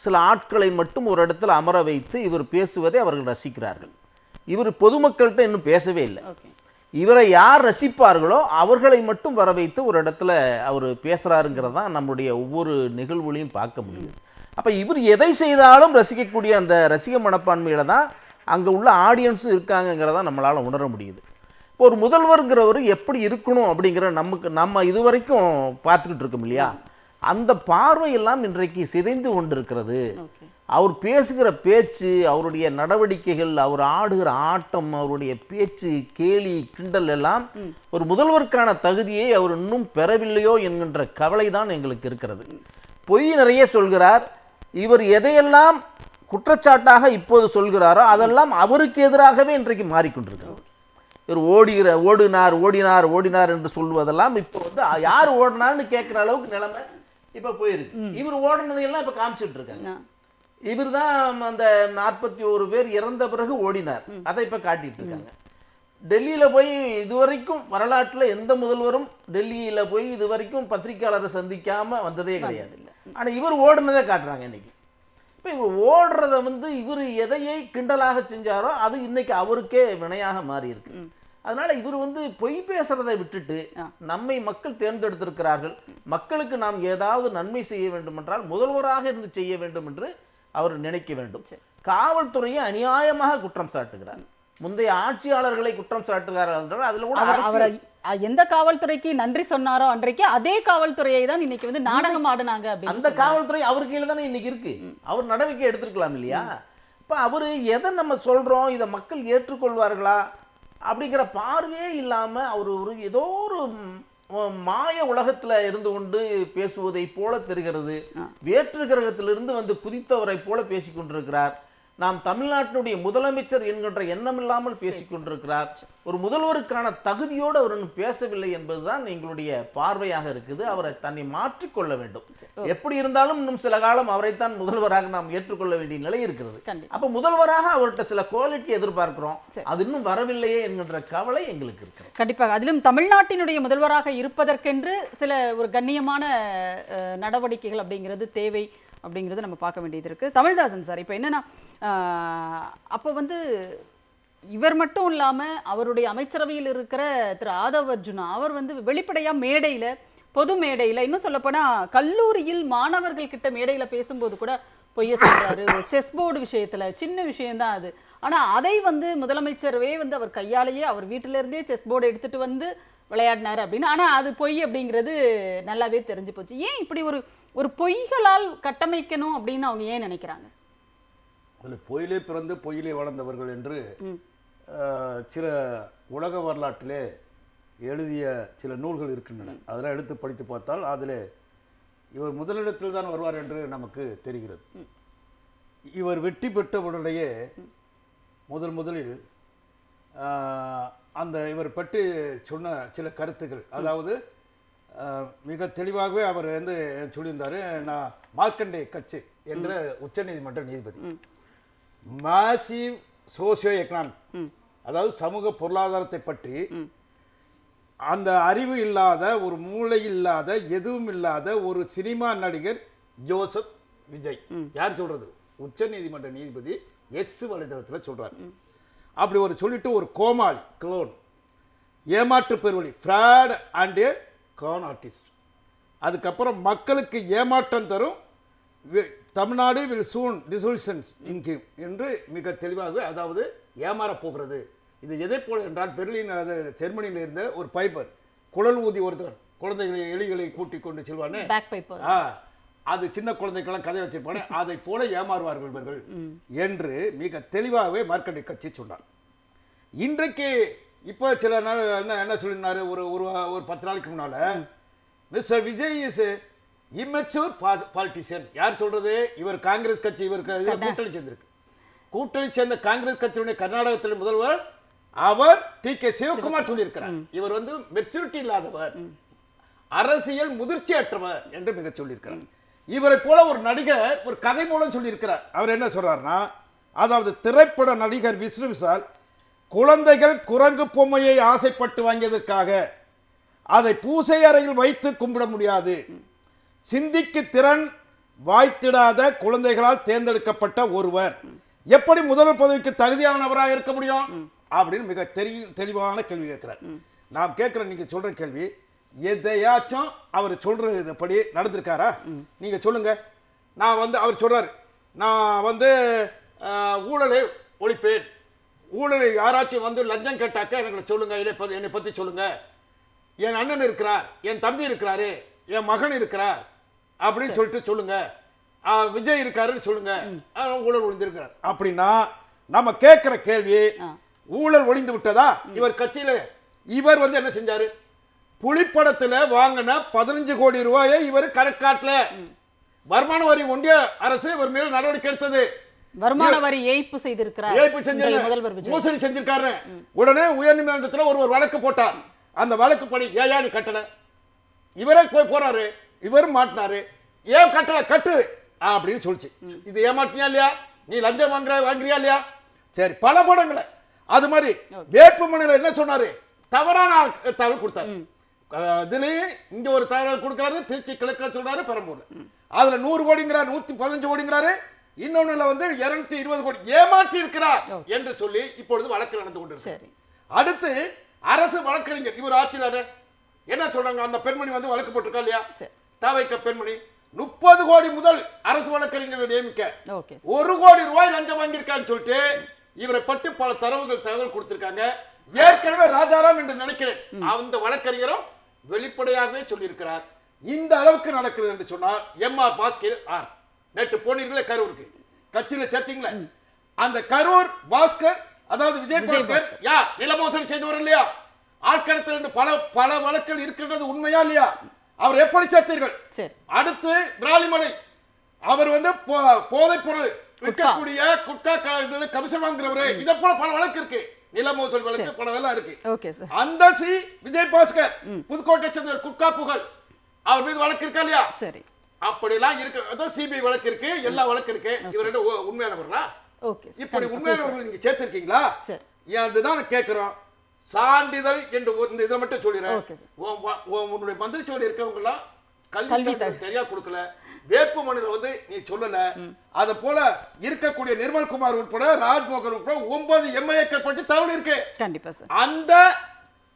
சில ஆட்களை மட்டும் ஒரு இடத்துல அமர வைத்து இவர் பேசுவதை அவர்கள் ரசிக்கிறார்கள். இவர் பொதுமக்கள்கிட்ட இன்னும் பேசவே இல்லை. இவரை யார் ரசிப்பார்களோ அவர்களை மட்டும் வர வைத்து ஒரு இடத்துல அவர் பேசுகிறாருங்கிறது தான் நம்முடைய ஒவ்வொரு நிகழ்வுகளையும் பார்க்க முடியுது. அப்போ இவர் எதை செய்தாலும் ரசிக்கக்கூடிய அந்த ரசிக மனப்பான்மையில் தான் அங்கே உள்ள ஆடியன்ஸும் இருக்காங்கங்கிறத நம்மளால் உணர முடியுது. இப்போ ஒரு முதல்வருங்கிறவர் எப்படி இருக்கணும் அப்படிங்கிற நம்ம இதுவரைக்கும் பார்த்துக்கிட்டு இருக்கோம் இல்லையா, அந்த பார்வையெல்லாம் இன்றைக்கு சிதைந்து கொண்டிருக்கிறது. அவர் பேசுகிற பேச்சு, அவருடைய நடவடிக்கைகள், அவர் ஆடுகிற ஆட்டம், அவருடைய பேச்சு, கேலி கிண்டல் எல்லாம் ஒரு முதல்வருக்கான தகுதியை அவர் இன்னும் பெறவில்லையோ என்கின்ற கவலை தான் எங்களுக்கு இருக்கிறது. பொய் நிறைய சொல்கிறார். இவர் எதையெல்லாம் குற்றச்சாட்டாக இப்போது சொல்கிறாரோ அதெல்லாம் அவருக்கு எதிராகவே இன்றைக்கு மாறிக்கொண்டிருக்கிறது. இவர் ஓடினார் என்று சொல்வதெல்லாம் இப்போ வந்து யார் ஓடினார்னு கேட்குற அளவுக்கு நிலைமை இப்போ போயிருக்கு. இவர் ஓடினதையெல்லாம் இப்போ காமிச்சிட்டு இருக்காங்க. இவர் தான் அந்த 41 பேர் இறந்த பிறகு ஓடினார், அதை இப்போ காட்டிட்டு இருக்காங்க. டெல்லியில் போய் இதுவரைக்கும் வரலாற்றில் எந்த முதல்வரும் டெல்லியில் போய் இதுவரைக்கும் பத்திரிகையாளரை சந்திக்காமல் வந்ததே கிடையாது. ஆனால் இவர் ஓடினதை காட்டுறாங்க இன்னைக்கு. இப்போ இவர் ஓடுறத வந்து இவர் எதையை கிண்டலாக செஞ்சாரோ அது இன்னைக்கு அவருக்கே வினையாக மாறி இருக்கு. அதனால இவர் வந்து பொய் பேசுறதை விட்டுட்டு நம்மை மக்கள் தேர்ந்தெடுத்திருக்கிறார்கள், மக்களுக்கு நாம் ஏதாவது நன்மை செய்ய வேண்டும் என்றால் முதல்வராக இருந்து செய்ய வேண்டும் என்று அவர் நினைக்க வேண்டும். காவல்துறையை அநியாயமாக குற்றம் சாட்டுகிறார், முந்தைய ஆட்சியாளர்களை குற்றம் சாட்டுகிறார்கள் என்றால் அதுல கூட எந்த காவல்துறைக்கு நன்றி சொன்னாரோ அன்றைக்கு அதே காவல்துறையை தான் இன்னைக்கு வந்து நாடகம் ஆடுனாங்க. அந்த காவல்துறை அவர் கீழே தானே இன்னைக்கு இருக்கு, அவர் நடவடிக்கை எடுத்திருக்கலாம் இல்லையா? இப்ப அவரு எதை நம்ம சொல்றோம், இதை மக்கள் ஏற்றுக்கொள்வார்களா அப்படிங்கிற பார்வையே இல்லாம அவர் ஒரு ஏதோ ஒரு மாய உலகத்துல இருந்து கொண்டு பேசுவதை போல தெரிகிறது. வேற்று கிரகத்திலிருந்து வந்து குதித்தவரை போல பேசிக்கொண்டிருக்கிறார். நாம் தமிழ்நாட்டினுடைய முதலமைச்சர் என்கின்ற எண்ணம் இல்லாமல் பேசிக் கொண்டிருக்கிறார். ஒரு முதல்வருக்கான தகுதியோடு அவர் இன்னும் பேசவில்லை என்பதுதான் எங்களுடைய பார்வையாக இருக்குது. அவரை தன்னை மாற்றிக்கொள்ள வேண்டும். எப்படி இருந்தாலும் இன்னும் சில காலம் அவரைத்தான் முதல்வராக நாம் ஏற்றுக்கொள்ள வேண்டிய நிலை இருக்கிறது. அப்ப முதல்வராக அவர்கிட்ட சில குவாலிட்டி எதிர்பார்க்கிறோம், அது இன்னும் வரவில்லையே என்கின்ற கவலை எங்களுக்கு இருக்கிறது. கண்டிப்பாக. அதிலும் தமிழ்நாட்டினுடைய முதல்வராக இருப்பதற்கென்று சில ஒரு கண்ணியமான நடவடிக்கைகள் அப்படிங்கிறது தேவை அப்படிங்கிறது நம்ம பார்க்க வேண்டியது இருக்குது. தமிழ்தாசன் சார், இப்போ என்னன்னா அப்போ வந்து இவர் மட்டும் இல்லாமல் அவருடைய அமைச்சரவையில் இருக்கிற திரு ஆதவ் அர்ஜுனா அவர் வந்து வெளிப்படையாக மேடையில், பொது மேடையில், இன்னும் சொல்லப்போனால் கல்லூரியில் மாணவர்கள் கிட்ட மேடையில் பேசும்போது கூட பொய்ய சொல்றாரு. செஸ் போர்டு விஷயத்தில் சின்ன விஷயம்தான் அது. ஆனால் அதை வந்து முதலமைச்சரவே வந்து அவர் கையாலேயே அவர் வீட்டிலேருந்தே செஸ் போர்டு எடுத்துகிட்டு வந்து விளையாடினார் அப்படின்னு. ஆனால் அது பொய் அப்படிங்கிறது நல்லாவே தெரிஞ்சு போச்சு. ஏன் இப்படி ஒரு பொய்களால் கட்டமைக்கணும் அப்படின்னு அவங்க ஏன் நினைக்கிறாங்க? அதில் பொயிலே பிறந்து பொயிலே வளர்ந்தவர்கள் என்று சில உலக வரலாற்றிலே எழுதிய சில நூல்கள் இருக்கின்றன. அதெல்லாம் எடுத்து படித்து பார்த்தால் அதில் இவர் முதலிடத்தில் தான் வருவார் என்று நமக்கு தெரிகிறது. இவர் வெற்றி பெற்றவுடனேயே முதலில் அந்த இவர் பற்றி சொன்ன சில கருத்துக்கள், அதாவது மிக தெளிவாகவே அவர் வந்து சொல்லியிருந்தார். நான் மார்க்கண்டே கட்சி என்ற உச்சநீதிமன்ற நீதிபதி, மாசிவ் சோசியோ எக்கனாமிக், அதாவது சமூக பொருளாதாரத்தை பற்றி அந்த அறிவு இல்லாத, ஒரு மூளை இல்லாத, எதுவும் இல்லாத ஒரு சினிமா நடிகர் ஜோசப் விஜய். யார் சொல்றது? உச்சநீதிமன்ற நீதிபதி எக்ஸ் வலைதளத்தில் சொல்றார். அப்படி ஒரு சொல்லிட்டு ஒரு கோமாளி, க்ளோன், ஏமாற்று பெருவழி, fraud and a con artist. அதுக்கப்புறம் மக்களுக்கு ஏமாற்றம் தரும் தமிழ்நாடு வில் சூன் டிசொல்யூஷன்ஸ் இன்கிம் என்று மிக தெளிவாக, அதாவது ஏமாறப் போகிறது. இது எதை போல என்றால், பெர்லின், அது ஜெர்மனியில் இருந்த ஒரு பைப்பர், குழல் ஊதி ஒருத்தர் குழந்தைகளை எலிகளை கூட்டிக் கொண்டு செல்வானே, அது சின்ன குழந்தைக்கெல்லாம் கதை வச்சிருப்பானே, அதை போல ஏமாறுவார்கள் இவர்கள் என்று மிக தெளிவாகவே மார்க்கண்டே கட்சி சொன்னார். இன்றைக்கு இப்போ சில நாள் என்ன சொல்லினாரு, ஒரு 10 நாளைக்கு முன்னால, mister Vijay is immature politician. யார் சொல்றது? இவர் காங்கிரஸ் கட்சி, இவருக்கு கூட்டணி சேர்ந்திருக்கு. கூட்டணி சேர்ந்த காங்கிரஸ் கட்சியுடைய கர்நாடகத்தில் முதல்வர் அவர் டி.கே. சிவகுமார் சொல்லியிருக்கிறார். இவர் வந்து மெச்சூரிட்டி இல்லாதவர், அரசியல் முதிர்ச்சியற்றவர் என்று மிக சொல்லியிருக்கிறார். இவரை போல ஒரு நடிகர் ஒரு கதை மூலம் சொல்லியிருக்கிறார். அவர் என்ன சொல்றாருன்னா, அதாவது திரைப்பட நடிகர் விஷ்ணு விஷால் குழந்தைகள் குரங்கு பொம்மையை ஆசைப்பட்டு வாங்கியதற்காக அதை பூசை அறையில் வைத்து கும்பிட முடியாது. சிந்திக்கு திறன் வாய்த்திடாத குழந்தைகளால் தேர்ந்தெடுக்கப்பட்ட ஒருவர் எப்படி முதல்வர் பதவிக்கு தகுதியானவராக இருக்க முடியும் அப்படின்னு மிக தெளிவான கேள்வி கேட்கிறார். நான் கேட்கிறேன், நீங்க சொல்ற கேள்வி, எதையாச்சும் அவர் சொல்றபடி நடந்திருக்காரா? நீங்க சொல்லுங்க. நான் வந்து அவர் சொல்றாரு, நான் வந்து ஊழலை ஒழிப்பேன், ஊழலை யாராச்சும் வந்து லஞ்சம் கேட்டாக்க எனக்கு சொல்லுங்க, என்னை பத்தி சொல்லுங்க, என் அண்ணன் இருக்கிறார், என் தம்பி இருக்கிறாரு, என் மகன் இருக்கிறார் அப்படின்னு சொல்லிட்டு சொல்லுங்க, விஜய் இருக்காருன்னு சொல்லுங்க, ஊழல் ஒழிந்திருக்கிறார் அப்படின்னா நம்ம கேட்கிற கேள்வி, ஊழல் ஒழிந்து விட்டதா இவர் கட்சியில? இவர் வந்து என்ன செஞ்சாரு? புலிப்படத்துல வாங்கின 15 கோடி ரூபாயை இவர் கணக்காட்டல. வருமான வரி ஒன்றிய அரசு இவர் மேல நடவடிக்கை எடுத்தது. வருமான வரி ஏய்ப்பு செய்திருக்கிறார், மோசடி செஞ்சிருக்காரு. உடனே உயர்நீதிமன்றத்தில் ஒரு வழக்கு போட்டார். அந்த வழக்கு படி ஏயா நீ கட்டல, இவரே போய் போறாரு, இவரும் மாட்டினாரு, ஏன் கட்டல, கட்டு அப்படின்னு சொல்லிச்சு. இது ஏமாட்டியா இல்லையா? நீ லஞ்சம் வாங்குறியா இல்லையா? சரி, பல படங்களை அது மாதிரி வேட்புமனையில் என்ன சொன்னாரு? தவறான தகவல் கொடுத்தாரு. இதுலயும் இங்க ஒரு தகவல் கொடுக்கிறாரு, திருச்சி கிழக்குல சொல்றாரு, பெரம்பூர்ல அதுல 100 கோடிங்கிறார், 115 கோடிங்கிறாரு, இன்னொன்னுல வந்து 220 கோடி ஏமாற்றி இருக்கிறார் என்று சொல்லி இப்பொழுது வழக்கு நடந்து கொண்டிருக்கு. அடுத்து அரசு வழக்கறிஞர் இவர் ஆட்சியாளர் என்ன சொல்றாங்க? அந்த பெண்மணி வந்து வழக்கு போட்டிருக்கா இல்லையா? தவைக்க பெண்மணி 30 கோடி முதல் அரசு வழக்கறிஞர்களை நியமிக்க 1 கோடி ரூபாய் லஞ்சம் வாங்கியிருக்கான்னு சொல்லிட்டு இவரை பற்றி பல தகவல் கொடுத்திருக்காங்க. ஏற்கனவே ராஜாராம் என்று நினைக்கிறேன் அந்த வழக்கறிஞரும் வெளிப்படையாகவே சொல்லியிருக்கிறார். இந்த அளவுக்கு நடக்கிறது என்று சொன்னால் எம்.ஆர். பாஸ்கர் நேற்று போனீர்களே கரூருக்கு, கட்சியில சேர்த்தீங்களே, அந்த கரூர் பாஸ்கர், அதாவது விஜய் பாஸ்கர் யார்? நில மோசடி செய்தவர் இல்லையா? ஆட்கடத்தல் என்று பல வழக்குகள் இருக்கின்றது, உண்மையா இல்லையா? அவர் எப்படி சேர்த்தீர்கள்? அடுத்து பிராலிமலை, அவர் வந்து போதைப் பொருள் விற்கக்கூடிய குட்கா கமிஷன் வாங்குறவரு இதை போல பல வழக்கு இருக்கு, நில மோசடி வழக்கு பல வேலை இருக்கு. Okay sir. அந்த விஜய் பாஸ்கர் புதுக்கோட்டை சேர்ந்த குட்கா புகழ் அவர் மீது வழக்கு இருக்கா இல்லையா? சரி. அப்படிலாம் இருக்கு. அதான் சிபிஐ வழக்கு இருக்கு, எல்லா வழக்கு இருக்கு. இவர் ரெண்டு உண்மையானவர்களா? ஓகே. இப்படி உண்மையானவர்கள் நீங்க சேர்த்திருக்கீங்களா? சரி. அதுதான் கேட்கிறோம். சான்றிதழ் என்று இந்த இதை மட்டும் சொல்லிடுறேன். Okay sir. உன்னுடைய மந்திரி சபையில் இருக்கவங்க எல்லாம் கல்வி சரியா கொடுக்கல, வேட்பு மனுல வந்து நீ சொல்லல. அத போல இருக்கக்கூடிய நிர்மல்குமார் உட்பட ராஜ்மோகன் உட்பட 9 எம்எல்ஏக்கள் பற்றி தகவல் இருக்கு. கண்டிப்பா சார். அந்த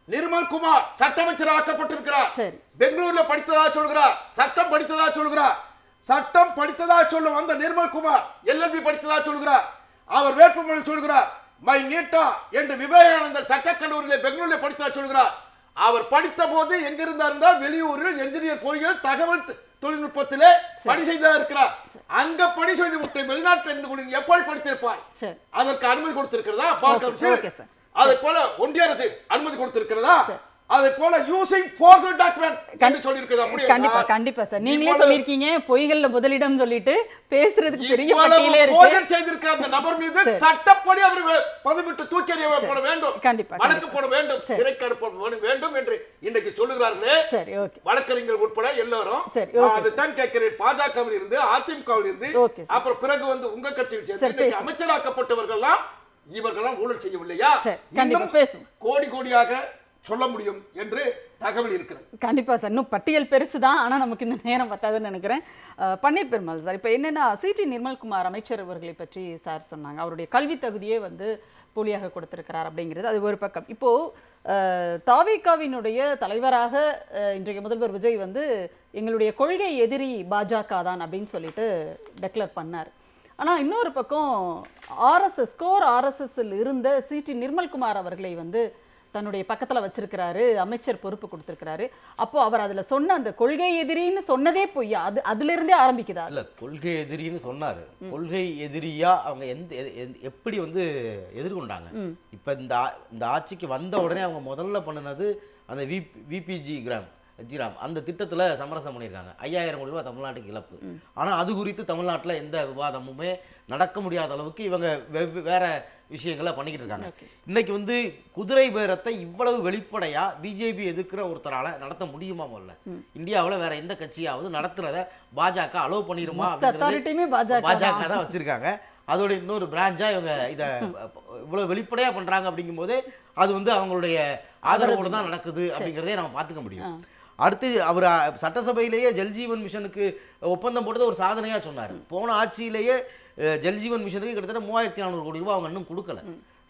நிர்மல்குமார் சட்டமைச்சர் ஆக்கப்பட்டிருக்கிறார். சரி. பெங்களூர்ல படித்ததா சொல்கிறார், சட்டம் படித்ததா சொல்கிறார். சட்டம் படித்ததா சொல்லும் அந்த நிர்மல்குமார் எல்எல்பி படித்ததா சொல்கிறார். அவர் வேட்புமனு சொல்கிறார் மை நீட்டா என்று விவேகானந்தர் சட்டக்கல்லூரியிலே பெங்களூரில் படித்ததா சொல்கிறார். அவர் படித்த போது எங்கிருந்தார்? வெளியூரில் என்ஜினியர் பொறியியல் தகவல் தொழில்நுட்பத்திலே பணி செய்தா இருக்கிறார். அங்க பணி செய்து விட்டு வெளிநாட்டில் இருந்து கொண்டு எப்படி படித்திருப்பாய்? அதற்கு அனுமதி கொடுத்திருக்கிறதா? அதை போல ஒன்றிய அரசு அனுமதி கொடுத்திருக்கிறதா? அதே போல யூசிங் ஃபோர்ஜரி டாக்குமெண்ட் கண்டி சொல்லிருக்குது. அப்படியே கண்டிப்பா கண்டிப்பா சார். நீங்களே சொல்லிருக்கீங்க பொய்கள்ல முதலிடம் சொல்லிட்டு பேசுறதுக்கு பெரிய பட்டியலே இருக்கு. போதர் செய்திருக்கிற அந்த நபர் மீது சட்டப்படி அவர் பதவிட்டு தூக்கி எறியப்பட வேண்டும், கண்டிப்பா வழக்கு போட வேண்டும், சிறைக்கு அனுப்ப வேண்டும் என்று இன்னைக்கு சொல்லுகிறார்களே. சரி. ஓகே. வழக்கறிஞர்கள் உட்பட எல்லாரும் அதுதான் கேட்கிறேன். பாஜகவில் இருந்து அதிமுகவில் இருந்து அப்புறம் பிறகு வந்து உங்க கட்சியில் சேர்ந்து அமைச்சராக்கப்பட்டவர்கள்லாம் இவர்கள்லாம் ஊழல் செய்யவில்லையா? இன்னும் கோடி கோடியாக சொல்ல முடியும் என்று தகவல் இருக்கிறது. கண்டிப்பா சார். இன்னும் பட்டியல் பெருசு தான், ஆனா நமக்கு இந்த நேரம் பத்தாதுன்னு நினைக்கிறேன். பன்னீர் பெருமாள் சார், இப்போ என்னன்னா சிடி நிர்மல்குமார் அமைச்சர் அவர்களை பற்றி சார் சொன்னாங்க. அவருடைய கல்வி தகுதியே வந்து போலியாக கொடுத்திருக்கிறார் அப்படிங்கிறது அது ஒரு பக்கம். இப்போ தாவேகாவினுடைய தலைவராக இன்றைய முதல்வர் விஜய் வந்து எங்களுடைய கொள்கை எதிரி பாஜக தான் அப்படின்னு சொல்லிட்டு டெக்ளேர் பண்ணார். ஆனால் இன்னொரு பக்கம் ஆர்எஸ்எஸ்ல இருந்த சிடி நிர்மல்குமார் அவர்களை வந்து தன்னுடைய பக்கத்துல வச்சிருக்கிறாரு, அமைச்சர் பொறுப்பு கொடுத்திருக்கிறாரு. அப்போ அவர் அதுல சொன்ன அந்த கொள்கை எதிரின்னு சொன்னதே பொய்யா? அதுல இருந்தே ஆரம்பிக்குதா? இல்ல, கொள்கை எதிரின்னு சொன்னாரு. கொள்கை எதிரியா அவங்க எப்படி வந்து எதிர்கொண்டாங்க? இப்ப இந்த ஆட்சிக்கு வந்த உடனே அவங்க முதல்ல பண்ணினது அந்த விபிஜி கிராம் அந்த திட்டத்துல சமரசம் பண்ணியிருக்காங்க. 5000 கோடி ரூபாய் தமிழ்நாட்டுக்கு இழப்பு. ஆனா அது குறித்து தமிழ்நாட்டில் எந்த விவாதமுமே நடக்க முடியாத அளவுக்கு இவங்க வேற விஷயங்களை பண்ணிக்கிட்டு இருக்காங்க. இன்னைக்கு வந்து குதிரை பேரத்தை இவ்வளவு வெளிப்படையா பிஜேபி எதிர்க்கிற ஒருத்தரால நடத்த முடியுமா? முதல்ல இந்தியாவில் வேற எந்த கட்சியாவது நடத்துறத பாஜக அலோவ் பண்ணிருமா? பாஜக தான் வச்சிருக்காங்க. அதோட இன்னொரு பிரான்ச்சா இவங்க இதை இவ்வளவு வெளிப்படையா பண்றாங்க. அப்படிங்கும் போது அது வந்து அவங்களுடைய ஆதரவோடு தான் நடக்குது அப்படிங்கிறதே நம்ம பார்த்துக்க முடியும். அடுத்து அவர் சட்டசபையிலேயே ஜல்ஜீவன் மிஷனுக்கு ஒப்பந்தம் போட்டது ஒரு சாதனையா சொன்னார். போன ஆட்சியிலேயே ஜல்ஜீவன் மிஷனுக்கு கிட்டத்தட்ட 3400 கோடி ரூபாய் அவங்க இன்னும் கொடுக்கல.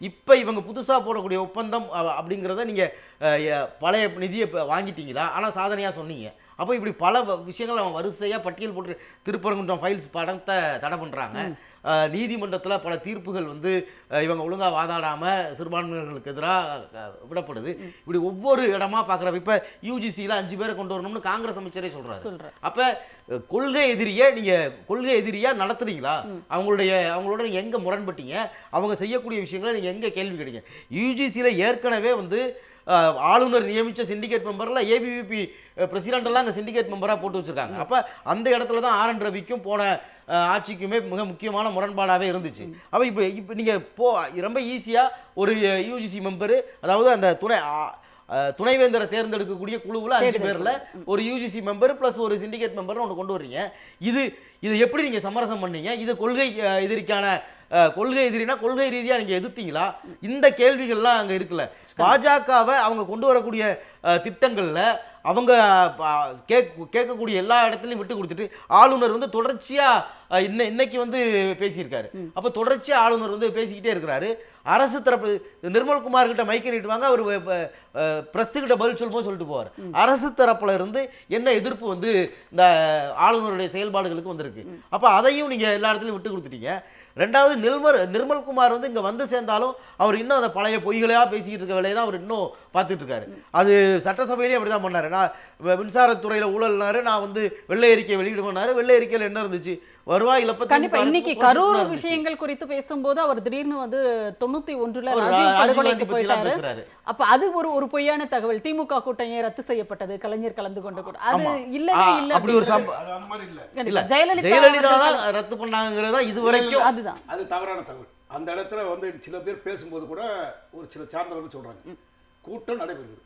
இப்போ இவங்க புதுசாக போடக்கூடிய ஒப்பந்தம் அப்படிங்கிறத நீங்கள் பழைய நிதியை வாங்கிட்டீங்களா? ஆனால் சாதனையாக சொன்னீங்க. அப்போ இப்படி பல விஷயங்கள் அவன் வரிசையாக பட்டியல் போட்டு திருப்பரங்குன்றம் ஃபைல்ஸ் படத்தை தடை பண்ணுறாங்க. நீதிமன்றத்தில் பல தீர்ப்புகள் வந்து இவங்க ஒழுங்காக வாதாடாமல் சிறுபான்மையினர்களுக்கு எதிராக விடப்படுது. இப்படி ஒவ்வொரு இடமா பார்க்குறப்ப இப்போ யூஜிசியில் 5 பேரை கொண்டு வரணும்னு காங்கிரஸ் அமைச்சரே சொல்கிறாரு. அப்போ கொள்கை எதிரியை நீங்கள் கொள்கை எதிரியாக நடத்துறீங்களா? அவங்களோட நீங்கள் எங்கே முரண்பட்டீங்க? அவங்க செய்யக்கூடிய விஷயங்களை நீங்கள் எங்கே கேள்வி கேட்டீங்க? யூஜிசியில் ஏற்கனவே வந்து ஆளுநர் நியமித்த சிண்டிகேட் மெம்பரில் ஏபிவிபி பிரசிடென்டெல்லாம் அங்கே சிண்டிகேட் மெம்பராக போட்டு வச்சுருக்காங்க. அப்போ அந்த இடத்துல தான் ஆர் என் ரவிக்கும் போன ஆட்சிக்குமே மிக முக்கியமான முரண்பாடாகவே இருந்துச்சு. அப்போ இப்போ நீங்கள் ரொம்ப ஈஸியாக ஒரு யூஜிசி மெம்பரு, அதாவது அந்த துணைவேந்தரை தேர்ந்தெடுக்கக்கூடிய குழுவில் 5 பேரில் ஒரு யூஜிசி மெம்பர் ப்ளஸ் ஒரு சிண்டிகேட் மெம்பர்னு ஒன்று கொண்டு வர்றீங்க. இதை எப்படி நீங்கள் சமரசம் பண்ணீங்க? இது கொள்கை எதிரிக்கான கொள்கை எதிரினா கொள்கை ரீதியாக நீங்கள் எதிர்த்தீங்களா? இந்த கேள்விகள்லாம் அங்கே இருக்குல்ல. பாஜகவை அவங்க கொண்டு வரக்கூடிய திட்டங்களில் அவங்க கேட்கக்கூடிய எல்லா இடத்துலையும் விட்டு கொடுத்துட்டு ஆளுநர் வந்து தொடர்ச்சியாக இன்னைக்கு வந்து பேசியிருக்காரு. அப்போ தொடர்ச்சியாக ஆளுநர் வந்து பேசிக்கிட்டே இருக்கிறாரு. அரசு தரப்பு நிர்மல்குமார் கிட்ட மைக்கை நீட்டுவாங்க, அவர் பிரஸ்ஸுக்கிட்ட பதில் சொல்லும்போது சொல்லிட்டு போவார். அரசு தரப்புல இருந்து என்ன எதிர்ப்பு வந்து இந்த ஆளுநருடைய செயல்பாடுகளுக்கு வந்திருக்கு. அப்போ அதையும் நீங்கள் எல்லா இடத்துலையும் விட்டு கொடுத்துட்டீங்க. ரெண்டாவது நிர்மல்குமார் வந்து இங்கே வந்து சேர்ந்தாலும் அவர் இன்னும் அந்த பழைய பொய்களையாக பேசிக்கிட்டு இருக்க வேலையை தான் அவர் இன்னும் பார்த்துட்டு இருக்காரு. அது சட்டசபையிலேயே அப்படி தான் பண்ணார். நான் மின்சாரத்துறையில் ஊழல்னாரு, நான் வந்து வெள்ளை அறிக்கை வெளியிடுவேன்னாரு. வெள்ளை அறிக்கையில் என்ன இருந்துச்சு? வருவாய் இழப்பை கண்டிப்பா திமுக இன்னைக்கு அரசுக்கு கரூர் குறைச்சிட்டு இருந்துச்சு. விஷயங்கள் குறித்து பேசும்போது அவர் திடீர்னு வந்து 91ல ஒரு ராஜீவ் ராஜீவ் படுகொலைக்கு காந்தி பத்திலாம் போயிட்டாரு. பேசுறாரு. அப்ப அது ஒரு பொய்யான தகவல். திமுக கூட்டம் ஏன் ரத்து செய்யப்பட்டது, கலைஞர் கலந்து கொண்ட கூட்டம், அது ஆமா. இல்லவே இல்ல. அப்படி ஒரு அது அந்த மாதிரி இல்லை. இல்ல ஜெயலலிதா ஜெயலலிதா அவர்கள் தான் ரத்து பண்ணாங்கிறதா இது வரைக்கும் அதுதான் அது தவறான தகவல். அந்த இடத்துல வந்து சில பேர் பேசும்போது கூட ஒரு சில சார்ந்தவர்கள் சொல்றாங்க கூட்டம் நடைபெறுகிறது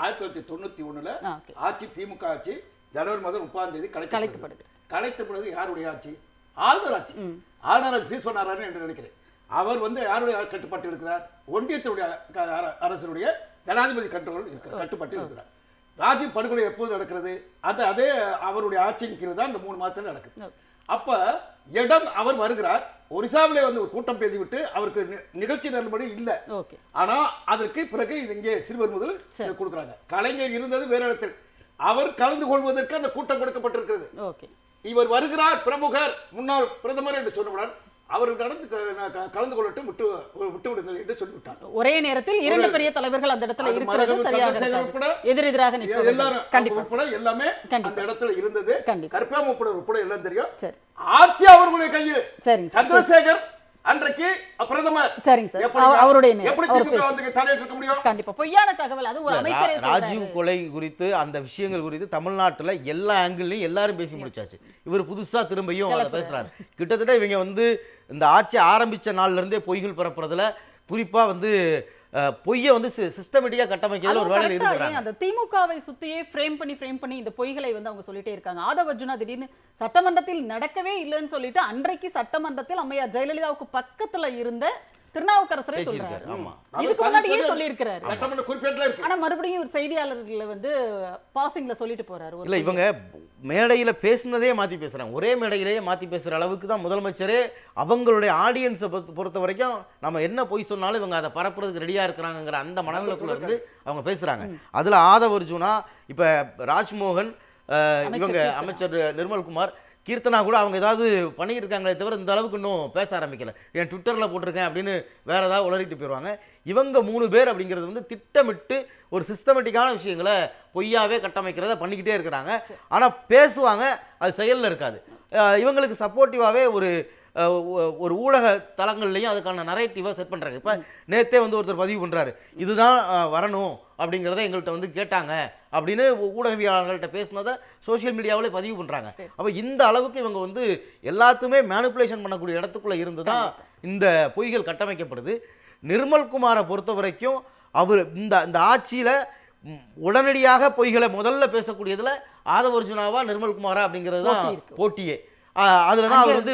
1991 ஓகே. ஆட்சி திமுக ஆட்சி ஜனவரி மாதம் 30ஆம் தேதி கலைக்கப்படுது. கலைத்த பிறகு யாருடைய ஆட்சி? ஆளுநர் ஆட்சி. ஆளுநர் ஃபீஸ் பண்ணாரான்னு என்று நினைக்கிறேன். அவர் வந்து யாருடைய கட்டுப்பாட்டு இருக்கிறார்? ஒன்றியத்தினுடைய அரசுடைய ஜனாதிபதி கட்டுப்பாட்டு இருக்கிறார். ராஜீவ் படுகொலை எப்போது நடக்கிறது? அதே அவருடைய ஆட்சியின் கீழ் தான் இந்த 3 மாதத்தில் நடக்குது. அப்ப இடம் அவர் வருகிறார். ஒரிசாவிலே வந்து ஒரு கூட்டம் பேசிவிட்டு அவருக்கு நிகழ்ச்சி நடைமுறை இல்லை. ஆனா அதற்கு பிறகு இது இங்கே சிறுவர் முதல் கொடுக்குறாங்க. கலைஞர் இருந்தது வேறு இடத்தில். அவர் கலந்து கொள்வதற்கு அந்த கூட்டம் கொடுக்கப்பட்டிருக்கிறது. இவர் வருகிறார் பிரமுகர் முன்னாள் பிரதமர் என்று சொன்னவுடன் அவர் கலந்து கொள்ளட்டும் விட்டு விடுங்கள் என்று சொல்லிவிட்டார். ஒரே நேரத்தில் 2 பெரிய தலைவர்கள் அந்த இடத்துல இருக்கிறது எதிரெதிராக எல்லாரும் எல்லாமே அந்த இடத்துல இருந்தது. கருப்பா உட்பட உட்பட எல்லாம் தெரியும். ஆட்சி அவர்களுடைய கையில். சந்திரசேகர் அன்றைக்கு பிரதமர். சரிங்க சார், அவருடைய எப்படி திமுக வந்து தலையிட்டு இருக்க முடியும்? கண்டிப்பா பொய்யான தகவல். அது ஒரு அமைச்சரே ராஜீவ் கொலை குறித்து அந்த விஷயங்கள் குறித்து தமிழ்நாட்டுல எல்லா ஆங்கிள்லயும் எல்லாரும் பேசி முடிச்சாச்சு. இவர் புதுசா திரும்பியும் அதை பேசுறாரு. கிட்டத்தட்ட இவங்க வந்து இந்த ஆட்சி ஆரம்பிச்ச நாள்ல இருந்தே பொய்கள் பரப்புறதுல குறிப்பா வந்து பொய்யை வந்து சிஸ்டமேட்டிக்கா கட்டமைக்கிறதுல ஒரு வேலையில் ஈடுபடுறாங்க. அந்த திமுகவை சுத்தியே ஃப்ரேம் பண்ணி இந்த பொய்களை வந்து அவங்க சொல்லிட்டே இருக்காங்க. ஆதவ அர்ஜுனா திடீர்னு சட்டமன்றத்தில் நடக்கவே இல்லைன்னு சொல்லிட்டு அன்றைக்கு சட்டமன்றத்தில் அம்மையார் ஜெயலலிதாவுக்கு பக்கத்துல இருந்த திருநாவுக்கரசரே சொல்றாரு. இதுக்கு முன்னாடியே சொல்லி இருக்காரு. சட்டமன்ற குறிப்பிட்டல இருக்கு. ஆனா மறுபடியும் ஒரு செய்தியாளர்களை வந்து பாசிங்ல சொல்லிட்டு போறாரு. இல்ல இவங்க மேடையில பேசுனதே மாத்தி பேசுறாங்க. ஒரே மேடையிலேயே மாத்தி பேசுற அளவுக்கு தான் முதலமைச்சரே அவங்களுடைய ஆடியன்ஸை பொறுத்த வரைக்கும் நம்ம என்ன பொய் சொன்னாலும் இவங்க அதை பரப்புறதுக்கு ரெடியா இருக்கிறாங்கிற அந்த மனநிலைக்குள்ள இருந்து அவங்க பேசுறாங்க. அதுல ஆதவ அர்ஜுனா, இப்ப ராஜ்மோகன், இவங்க அமைச்சர் நிர்மல்குமார், கீர்த்தனா கூட அவங்க ஏதாவது பண்ணியிருக்காங்களே தவிர இந்த அளவுக்கு இன்னும் பேச ஆரம்பிக்கல. என் ட்விட்டரில் போட்டிருக்கேன் அப்படின்னு வேற ஏதாவது உளறிட்டு போயிடுவாங்க. இவங்க 3 பேர் அப்படிங்கிறது வந்து திட்டமிட்டு ஒரு சிஸ்டமேட்டிக்கான விஷயங்களை பொய்யாவே கட்டமைக்கிறத பண்ணிக்கிட்டே இருக்கிறாங்க. ஆனால் பேசுவாங்க, அது செயலில் இருக்காது. இவங்களுக்கு சப்போர்ட்டிவாகவே ஒரு ஊடக தளங்கள்லையும் அதுக்கான நரேட்டிவை செட் பண்ணுறாங்க. இப்போ நேற்றே வந்து ஒருத்தர் பதிவு பண்ணுறாரு, இதுதான் வரணும் அப்படிங்கிறத எங்கள்கிட்ட வந்து கேட்டாங்க அப்படின்னு ஊடகவியலாளர்கள்ட்ட பேசினதை சோஷியல் மீடியாவிலே பதிவு பண்ணுறாங்க. அப்போ இந்த அளவுக்கு இவங்க வந்து எல்லாத்துமே மேனிப்புலேஷன் பண்ணக்கூடிய இடத்துக்குள்ளே இருந்து தான் இந்த பொய்கள் கட்டமைக்கப்படுது. நிர்மல்குமாரை பொறுத்த வரைக்கும் அவர் இந்த ஆட்சியில் உடனடியாக பொய்களை முதல்ல பேசக்கூடியதில் ஆதவ அர்ஜுனாவா நிர்மல்குமாரா அப்படிங்கிறது தான் போட்டியே. அதுல தான் அவர் வந்து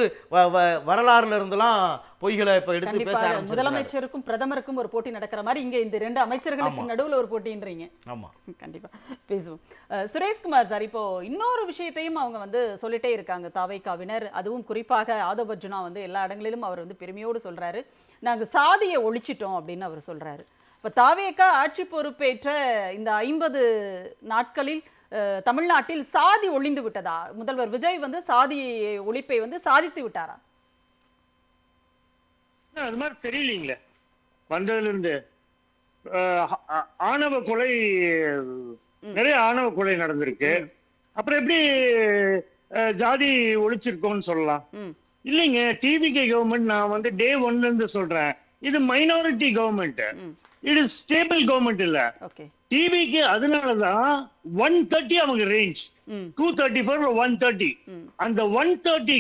வரலாறுல இருந்தெல்லாம் பொய்களை இப்ப எடுத்து பேச ஆரம்பிச்சாரு. முதலமைச்சருக்கும் பிரதமருக்கும் ஒரு போட்டி நடக்கிற மாதிரி இங்க இந்த 2 அமைச்சர்களுக்கு நடுவுல ஒரு போட்டின்றீங்க. ஆமா, கண்டிப்பா பேசுவோம். சுரேஷ்குமார் சார், இப்போ இன்னொரு விஷயத்தையும் அவங்க வந்து சொல்லிட்டே இருக்காங்க தாவைக்காவினர். அதுவும் குறிப்பாக ஆதவ அர்ஜுனா வந்து எல்லா இடங்களிலும் அவர் வந்து பெருமையோடு சொல்றாரு, நாங்க சாதியை ஒழிச்சிட்டோம் அப்படின்னு அவர் சொல்றாரு. இப்ப தாவேக்கா ஆட்சி பொறுப்பேற்ற இந்த 50 நாட்களில் தமிழ்நாட்டில் சாதி ஒழிந்து விட்டதா? முதல்வர் விஜய் வந்து சாதி ஒழிப்பை வந்து சாதித்து விட்டாரா? அது மாதிரி தெரியலீங்களே. வந்ததுல இருந்து ஆணவ கொலை, நிறைய ஆணவ கொலை நடந்திருக்கு. அப்புறம் எப்படி ஜாதி ஒழிச்சிருக்கோம்னு சொல்லலாம்? இல்லைங்க, டிவிகே கவர்மெண்ட் நான் வந்து டே 1ல இருந்து சொல்றேன், இது மைனாரிட்டி கவர்மெண்ட், இது ஸ்டேபிள் கவர்மெண்ட் இல்ல. டிவிக்கு அதனாலதான் 130 அவங்க ரேஞ்ச், 234 130. அந்த 130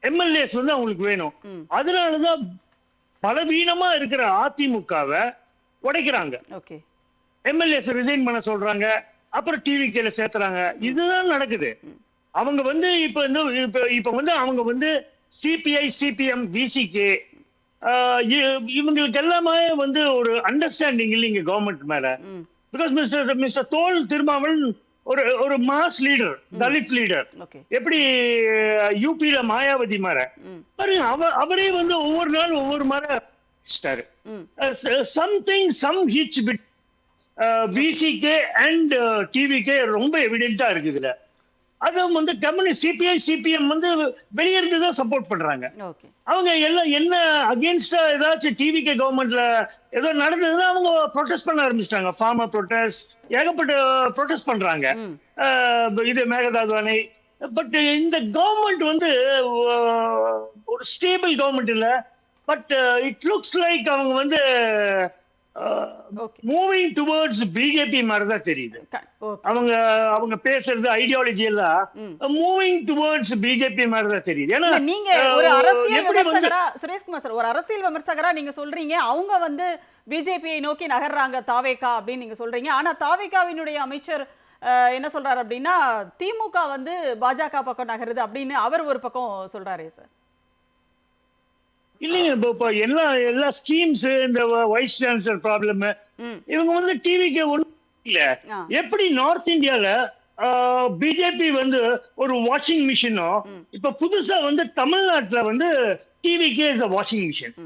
எம்எல்ஏஸ் வந்து அவங்களுக்கு வேணும். அதனாலதான் பலவீனமா இருக்கிற அதிமுகவை உடைக்கிறாங்க. எம்எல்ஏஸ் ரிசைன் பண்ண சொல்றாங்க, அப்புறம் டிவிகேல சேர்த்துறாங்க. இதுதான் நடக்குது. அவங்க வந்து இப்ப வந்து அவங்க வந்து சிபிஐ, சிபிஎம், விசிகே இவங்களுக்கு எல்லாமே வந்து ஒரு அண்டர்ஸ்டாண்டிங் இல்லைங்க கவர்மெண்ட் மேல. பிகாஸ் மிஸ்டர் தோல் திருமாவளவன் ஒரு மாஸ் லீடர், தலித் லீடர். எப்படி யூபியில மாயாவதி மாற பாருங்க, அவரே வந்து ஒவ்வொரு நாள் ஒவ்வொரு மாதிரி some hitch bit VCK and TVK ரொம்ப எவிடென்டா இருக்குது இதுல. அது வந்து கம்யூனிஸ்ட் சிபிஐ, சிபிஎம் வந்து வெளியிருந்து தான் சப்போர்ட் பண்றாங்க. அவங்க எல்லாம் என்ன அகேன்ஸ்டா ஏதாச்சும் டிவிகே கவர்மெண்ட்ல ஏதோ நடந்ததுன்னா அவங்க ப்ரொடெஸ்ட் பண்ண ஆரம்பிச்சிட்டாங்க. ஃபார்மர் ப்ரொடெஸ்ட், ஏகப்பட்ட ப்ரொடெஸ்ட் பண்றாங்க. இது மேகதாது அணை, பட் இந்த கவர்மெண்ட் வந்து ஒரு ஸ்டேபிள் கவர்மெண்ட் இல்ல. பட் இட் லுக்ஸ் லைக் அவங்க வந்து ஓகே மூவிங் டுவர்ட்ஸ் பிஜேபி மாதிரி தான் தெரியுது. ஓகே அவங்க பேசுறது ஐடியாலஜி எல்லாம் மூவிங் டுவர்ட்ஸ் பிஜேபி மாதிரி தான் தெரியுது. ஏன்னா நீங்க ஒரு அரசியல் எப்படி வந்து விமர்சகரா சுரேஷ்குமார் சார், ஒரு அரசியல் விமர்சகரா நீங்க சொல்றீங்க அவங்க வந்து பிஜேபியை நோக்கி நகர்றாங்க தாவேகா அப்படின்னு நீங்க சொல்றீங்க. ஆனா தாவேகாவினுடைய அமைச்சர் என்ன சொல்றாரு அப்படின்னா திமுக வந்து பாஜக பக்கம் நகருது அப்படின்னு அவர் ஒரு பக்கம் சொல்றாரே சார். இல்லைங்க, இப்போ எல்லா ஸ்கீம்ஸ் இந்த வைஸ் சான்சலர் ப்ராப்ளம் இவங்க வந்து டிவிக்கு ஒன்றும் இல்ல. எப்படி நார்த் இந்தியால பிஜேபி வந்து ஒரு வாஷிங் மிஷினோ, இப்ப புதுசா வந்து தமிழ்நாட்டுல வந்து டிவிக்கே இஸ் வாஷிங் மிஷின்.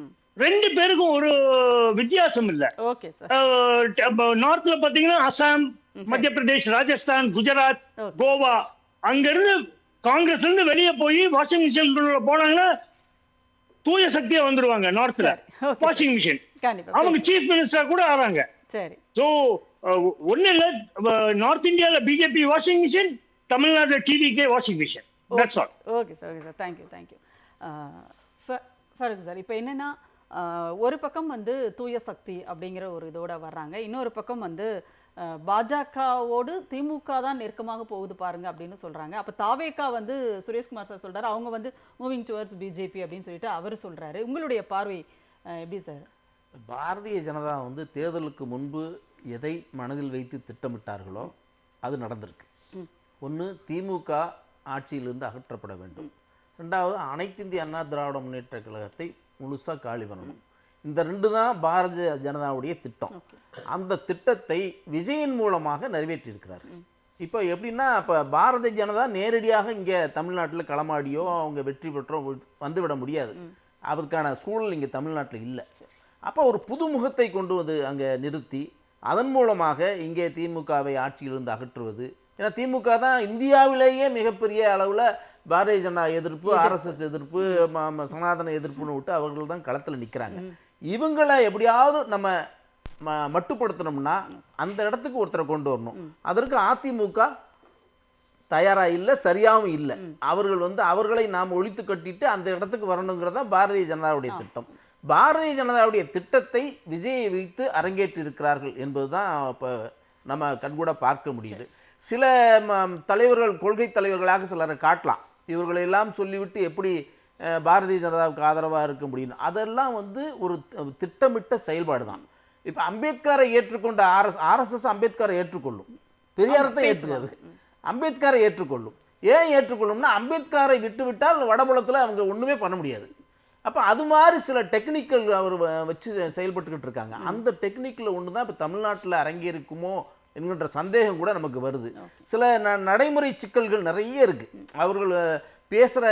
ரெண்டு பேருக்கும் ஒரு வித்தியாசம் இல்ல. Okay sir. நார்த்ல பாத்தீங்கன்னா அசாம், மத்திய பிரதேஷ், ராஜஸ்தான், குஜராத், கோவா, அங்க இருந்து காங்கிரஸ் இருந்து வெளியே போய் வாஷிங் மிஷின் போனாங்கன்னா தூய சக்தியா வந்துருவாங்க. நார்த்ல வாஷிங் மிஷின் அவங்க சீஃப் மினிஸ்டர் கூட ஆறாங்க. சரி. சோ ஒண்ணு இல்ல, நார்த் இந்தியால பிஜேபி வாஷிங் மிஷின், தமிழ்நாட்டுல டிவிக்கே washing machine. That's all. Okay sir. Okay sir. Thank you. Farooq sir, இப்போ என்னன்னா ஒரு பக்கம் வந்து தூய சக்தி அப்படிங்கிற ஒரு இதோட வர்றாங்க, இன்னொரு பக்கம் வந்து பாஜகவோடு திமுக தான் நெருக்கமாக போகுது பாருங்க அப்படின்னு சொல்றாங்க. அப்ப தாவேகா வந்து சுரேஷ்குமார் சார் சொல்றாரு அவங்க வந்து மூவிங் டுவர்ட்ஸ் பிஜேபி அப்படின்னு சொல்லிட்டு அவர் சொல்றாரு. உங்களுடைய பார்வை எப்படி சார்? பாரதிய ஜனதா வந்து தேர்தலுக்கு முன்பு எதை மனதில் வைத்து திட்டமிட்டார்களோ அது நடந்திருக்கு. ஒன்று, திமுக ஆட்சியிலிருந்து அகற்றப்பட வேண்டும். ரெண்டாவது, அனைத்து இந்திய அண்ணா திராவிட முன்னேற்ற கழகத்தை முழுசாக காலி பண்ணணும். இந்த ரெண்டு தான் பாரதிய ஜனதாவுடைய திட்டம். அந்த திட்டத்தை விஜயின் மூலமாக நிறைவேற்றியிருக்கிறார். இப்போ எப்படின்னா, இப்போ பாரதிய ஜனதா நேரடியாக இங்கே தமிழ்நாட்டில் களமாடியோ அவங்க வெற்றி பெற்றோ வந்துவிட முடியாது. அதற்கான சூழல் இங்கே தமிழ்நாட்டில் இல்லை. அப்போ ஒரு புது முகத்தை கொண்டு வந்து அங்கே நிறுத்தி அதன் மூலமாக இங்கே திமுகவை ஆட்சியிலிருந்து அகற்றுவது. ஏன்னா திமுக தான் இந்தியாவிலேயே மிகப்பெரிய அளவில் பாரதிய ஜனதா எதிர்ப்பு, ஆர்எஸ்எஸ் எதிர்ப்பு, சனாதன எதிர்ப்புன்னு விட்டு அவர்கள் தான் களத்தில் நிற்கிறாங்க. இவங்களை எப்படியாவது நம்ம மட்டுப்படுத்தணும்னா அந்த இடத்துக்கு ஒருத்தரை கொண்டு வரணும். அதற்கு அதிமுக தயாராக இல்லை, சரியாகவும் இல்லை. அவர்கள் வந்து அவர்களை நாம் ஒழித்து கட்டிட்டு அந்த இடத்துக்கு வரணுங்கிறதா பாரதிய ஜனதாவுடைய திட்டம். பாரதிய ஜனதாவுடைய திட்டத்தை விஜயை வைத்து அரங்கேற்றிருக்கிறார்கள் என்பது தான் இப்போ நம்ம கண்கூட பார்க்க முடியுது. சில தலைவர்கள் கொள்கை தலைவர்களாக சிலரை காட்டலாம். இவர்களெல்லாம் சொல்லிவிட்டு எப்படி பாரதிய ஜனதாவுக்கு ஆதரவாக இருக்க முடியும்? அதெல்லாம் வந்து ஒரு திட்டமிட்ட செயல்பாடு தான். இப்போ அம்பேத்கரை ஏற்றுக்கொண்ட ஆர்எஸ்எஸ் அம்பேத்கரை ஏற்றுக்கொள்ளும், பெரியாரத்தை ஏற்றுக்காது, அம்பேத்கரை ஏற்றுக்கொள்ளும். ஏன் ஏற்றுக்கொள்ளும்னா அம்பேத்கரை விட்டுவிட்டால் வடபுலத்தில் அவங்க ஒன்றுமே பண்ண முடியாது. அப்போ அது மாதிரி சில டெக்னிக்கல் அவர் வச்சு செயல்பட்டுக்கிட்டு இருக்காங்க. அந்த டெக்னிக்கில் ஒன்று தான் இப்போ தமிழ்நாட்டில் அரங்கேறிக்குமோ என்கின்ற சந்தேகம் கூட நமக்கு வருது. சில நடைமுறை சிக்கல்கள் நிறைய இருக்குது. அவர்கள் பேசுகிற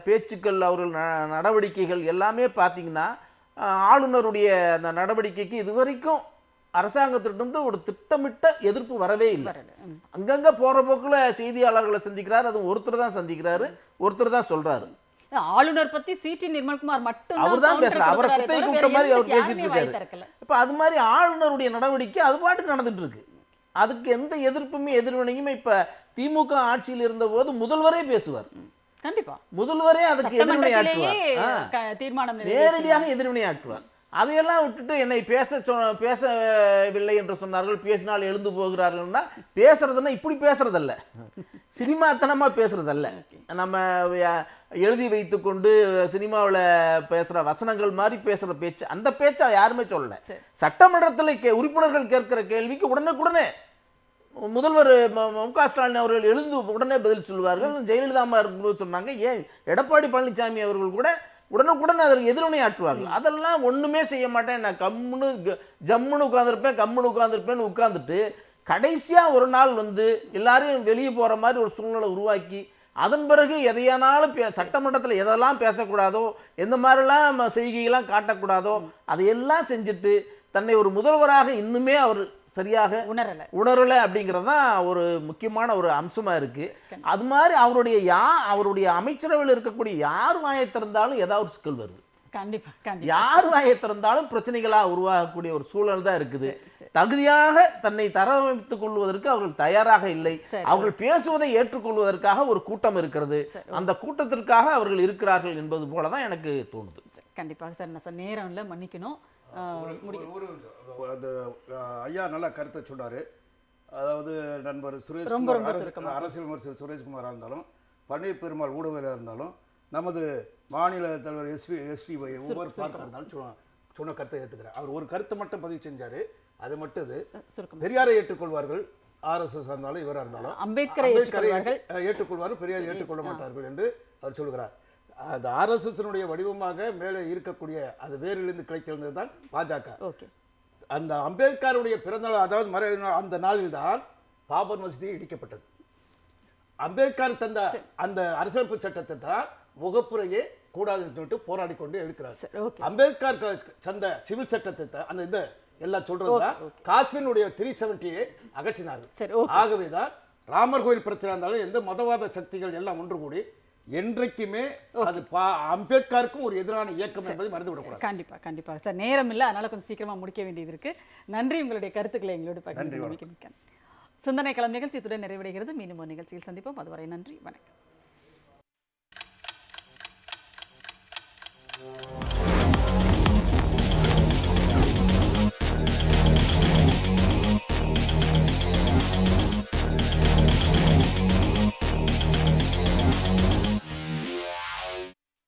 பேச்சுக்கள், அவர்கள் நடவடிக்கைகள் எல்லாமே பார்த்திங்கன்னா ஆளுநருடைய அந்த நடவடிக்கைக்கு இதுவரைக்கும் அரசாங்கத்திலிருந்து ஒரு திட்டமிட்ட எதிர்ப்பு வரவே இல்லை. அங்கங்கே போகிற போக்கில் செய்தியாளர்களை சந்திக்கிறார், அதுவும் ஒருத்தர் தான் சந்திக்கிறாரு, ஒருத்தர் தான் சொல்கிறாரு. ஆளுநர் பத்தி சிடி நிர்மல்குமார் மட்டும் அவர் தான் பேசுறாரு. அவரை குத்தை கூப்பிட்ட மாதிரி அவர் பேசிட்டு இருக்காரு. இப்ப அது மாதிரி ஆளுநருடைய நடவடிக்கை அது பாட்டுக்கு நடந்துட்டு இருக்கு. அதுக்கு எந்த எதிர்ப்புமே எதிர்வினையுமே இப்ப திமுக ஆட்சியில் இருந்த போது முதல்வரே பேசுவார். கண்டிப்பா முதல்வரே அதுக்கு எதிர்வினை ஆற்றுவார், நேரடியாக எதிர்வினை ஆற்றுவார். அதையெல்லாம் விட்டுட்டு என்னை பேசவில்லை என்று சொன்னார்கள், பேசினால் எழுந்து போகிறார்கள்னா பேசுறதுன்னா இப்படி பேசுறதல்ல, சினிமாத்தனமா பேசுறதல்ல. நம்ம எழுதி வைத்து கொண்டு சினிமாவில் பேசுகிற வசனங்கள் மாதிரி பேசுகிற பேச்சு, அந்த பேச்சை யாருமே சொல்லலை. சட்டமன்றத்தில் உறுப்பினர்கள் கேட்கிற கேள்விக்கு உடனே முதல்வர் மு.க. ஸ்டாலின் அவர்கள் எழுந்து உடனே பதில் சொல்வார்கள். ஜெயலலிதா அம்மா இருக்கும்போது சொன்னாங்க. ஏன் எடப்பாடி பழனிசாமி அவர்கள் கூட உடனுக்குடன் அதற்கு எதிர்வினை ஆற்றுவார்கள். அதெல்லாம் ஒன்றுமே செய்ய மாட்டேன், நான் ஜம்முன்னு உட்காந்துருப்பேன்னு உட்காந்துட்டு கடைசியாக ஒரு நாள் வந்து எல்லாரையும் வெளியே போகிற மாதிரி ஒரு சூழ்நிலை உருவாக்கி அதன் பிறகு எதையானாலும் சட்டமன்றத்தில் எதெல்லாம் பேசக்கூடாதோ, எந்த மாதிரிலாம் செய்கையெல்லாம் காட்டக்கூடாதோ அதையெல்லாம் செஞ்சுட்டு தன்னை ஒரு முதல்வராக இன்னுமே அவர் சரியாக உணரலை அப்படிங்கிறது தான் ஒரு முக்கியமான ஒரு அம்சமாக இருக்குது. அது மாதிரி அவருடைய அமைச்சரவையில் இருக்கக்கூடிய யார் வாயை திறந்தாலும் ஏதாவது சிக்கல் வருது. யார் வாயை திறந்தாலும் பிரச்சனைகளாக உருவாகக்கூடிய ஒரு சூழல் தான் இருக்குது. தகுதியாக தன்னை தரவமைத்துக் கொள்வதற்கு அவர்கள் தயாராக இல்லை. சரி. அவர்கள் பேசுவதை ஏற்றுக்கொள்வதற்காக ஒரு கூட்டம் இருக்கிறது. அந்த கூட்டத்திற்காக அவர்கள் இருக்கிறார்கள் என்பது போல தான் எனக்கு தோணுது. கண்டிப்பாக சார். நான் சார் நேரம் இல்லை, மன்னிக்கணும். அந்த ஐயா நல்லா கருத்தை சொன்னார். அதாவது நண்பர் ரொம்ப சுரேஷ்குமார் ரொம்ப சுருக்கமா. அரசியல் விமர்சகர் சுரேஷ்குமாராக இருந்தாலும், பன்னீர் பெருமாள் ஊடகவியலாக இருந்தாலும், நமது மாநில தலைவர் எஸ்டி ஒவ்வொரு பார்க்க இருந்தாலும் சொன்ன கருத்தை ஏற்றுக்கிறேன். அவர் ஒரு கருத்தை மட்டும் பதிவு செஞ்சார். அது மட்டும் இது, சுருக்கம். பெரியாரை ஏற்றுக்கொள்வார்கள், RSS இருந்தாலும் இவராக இருந்தாலும் அம்பேத்கரை ஏற்றுக்கொள்வார்கள், ஏற்றுக்கொள்வார்கள், பெரியார் ஏற்றுக்கொள்ள மாட்டார்கள் என்று அவர் சொல்கிறார். அந்த RSSனுடைய வடிவமாக மேலே இருக்கக்கூடிய அது வேரிலிருந்து கிடைத்திருந்தது தான் பாஜக. ஓகே. அந்த அம்பேத்கருடைய பிறந்தநாள், அதாவது அந்த நாளில் தான் பாபர் மசூதி இடிக்கப்பட்டது. அம்பேத்கர் தந்த அந்த அரசியலமைப்பு சட்டத்தை தான் முகப்புறையே கூடாதுன்னு சொல்லிட்டு போராடி கொண்டு எடுக்கிறார். அம்பேத்கர் தந்த சிவில் சட்டத்தை தான் அந்த இந்த எல்லாம் சொல்றதுதான் காஷ்மீருடைய 370 அகற்றினார்கள். ஆகவேதான் ராமர் கோயில் பிரச்சனை இருந்தாலும் எந்த மதவாத சக்திகள் எல்லாம் ஒன்று கூடி என்றைக்குமே அது அம்பேத்கருக்கும் ஒரு எதிரான இயக்கம் என்பதை மறந்துவிடக்கூடாது. கண்டிப்பா கண்டிப்பா சார். நேரம் இல்லை, அதனால கொஞ்சம் சீக்கிரமா முடிக்க வேண்டியது இருக்கு. நன்றி, உங்களுடைய கருத்துக்களை எங்களோடு பகிர்ந்து. சிந்தனை களம் நிகழ்ச்சி இத்துடன் நிறைவடைகிறது. மீண்டும் ஒரு நிகழ்ச்சியில் சந்திப்போம். அதுவரை நன்றி, வணக்கம்.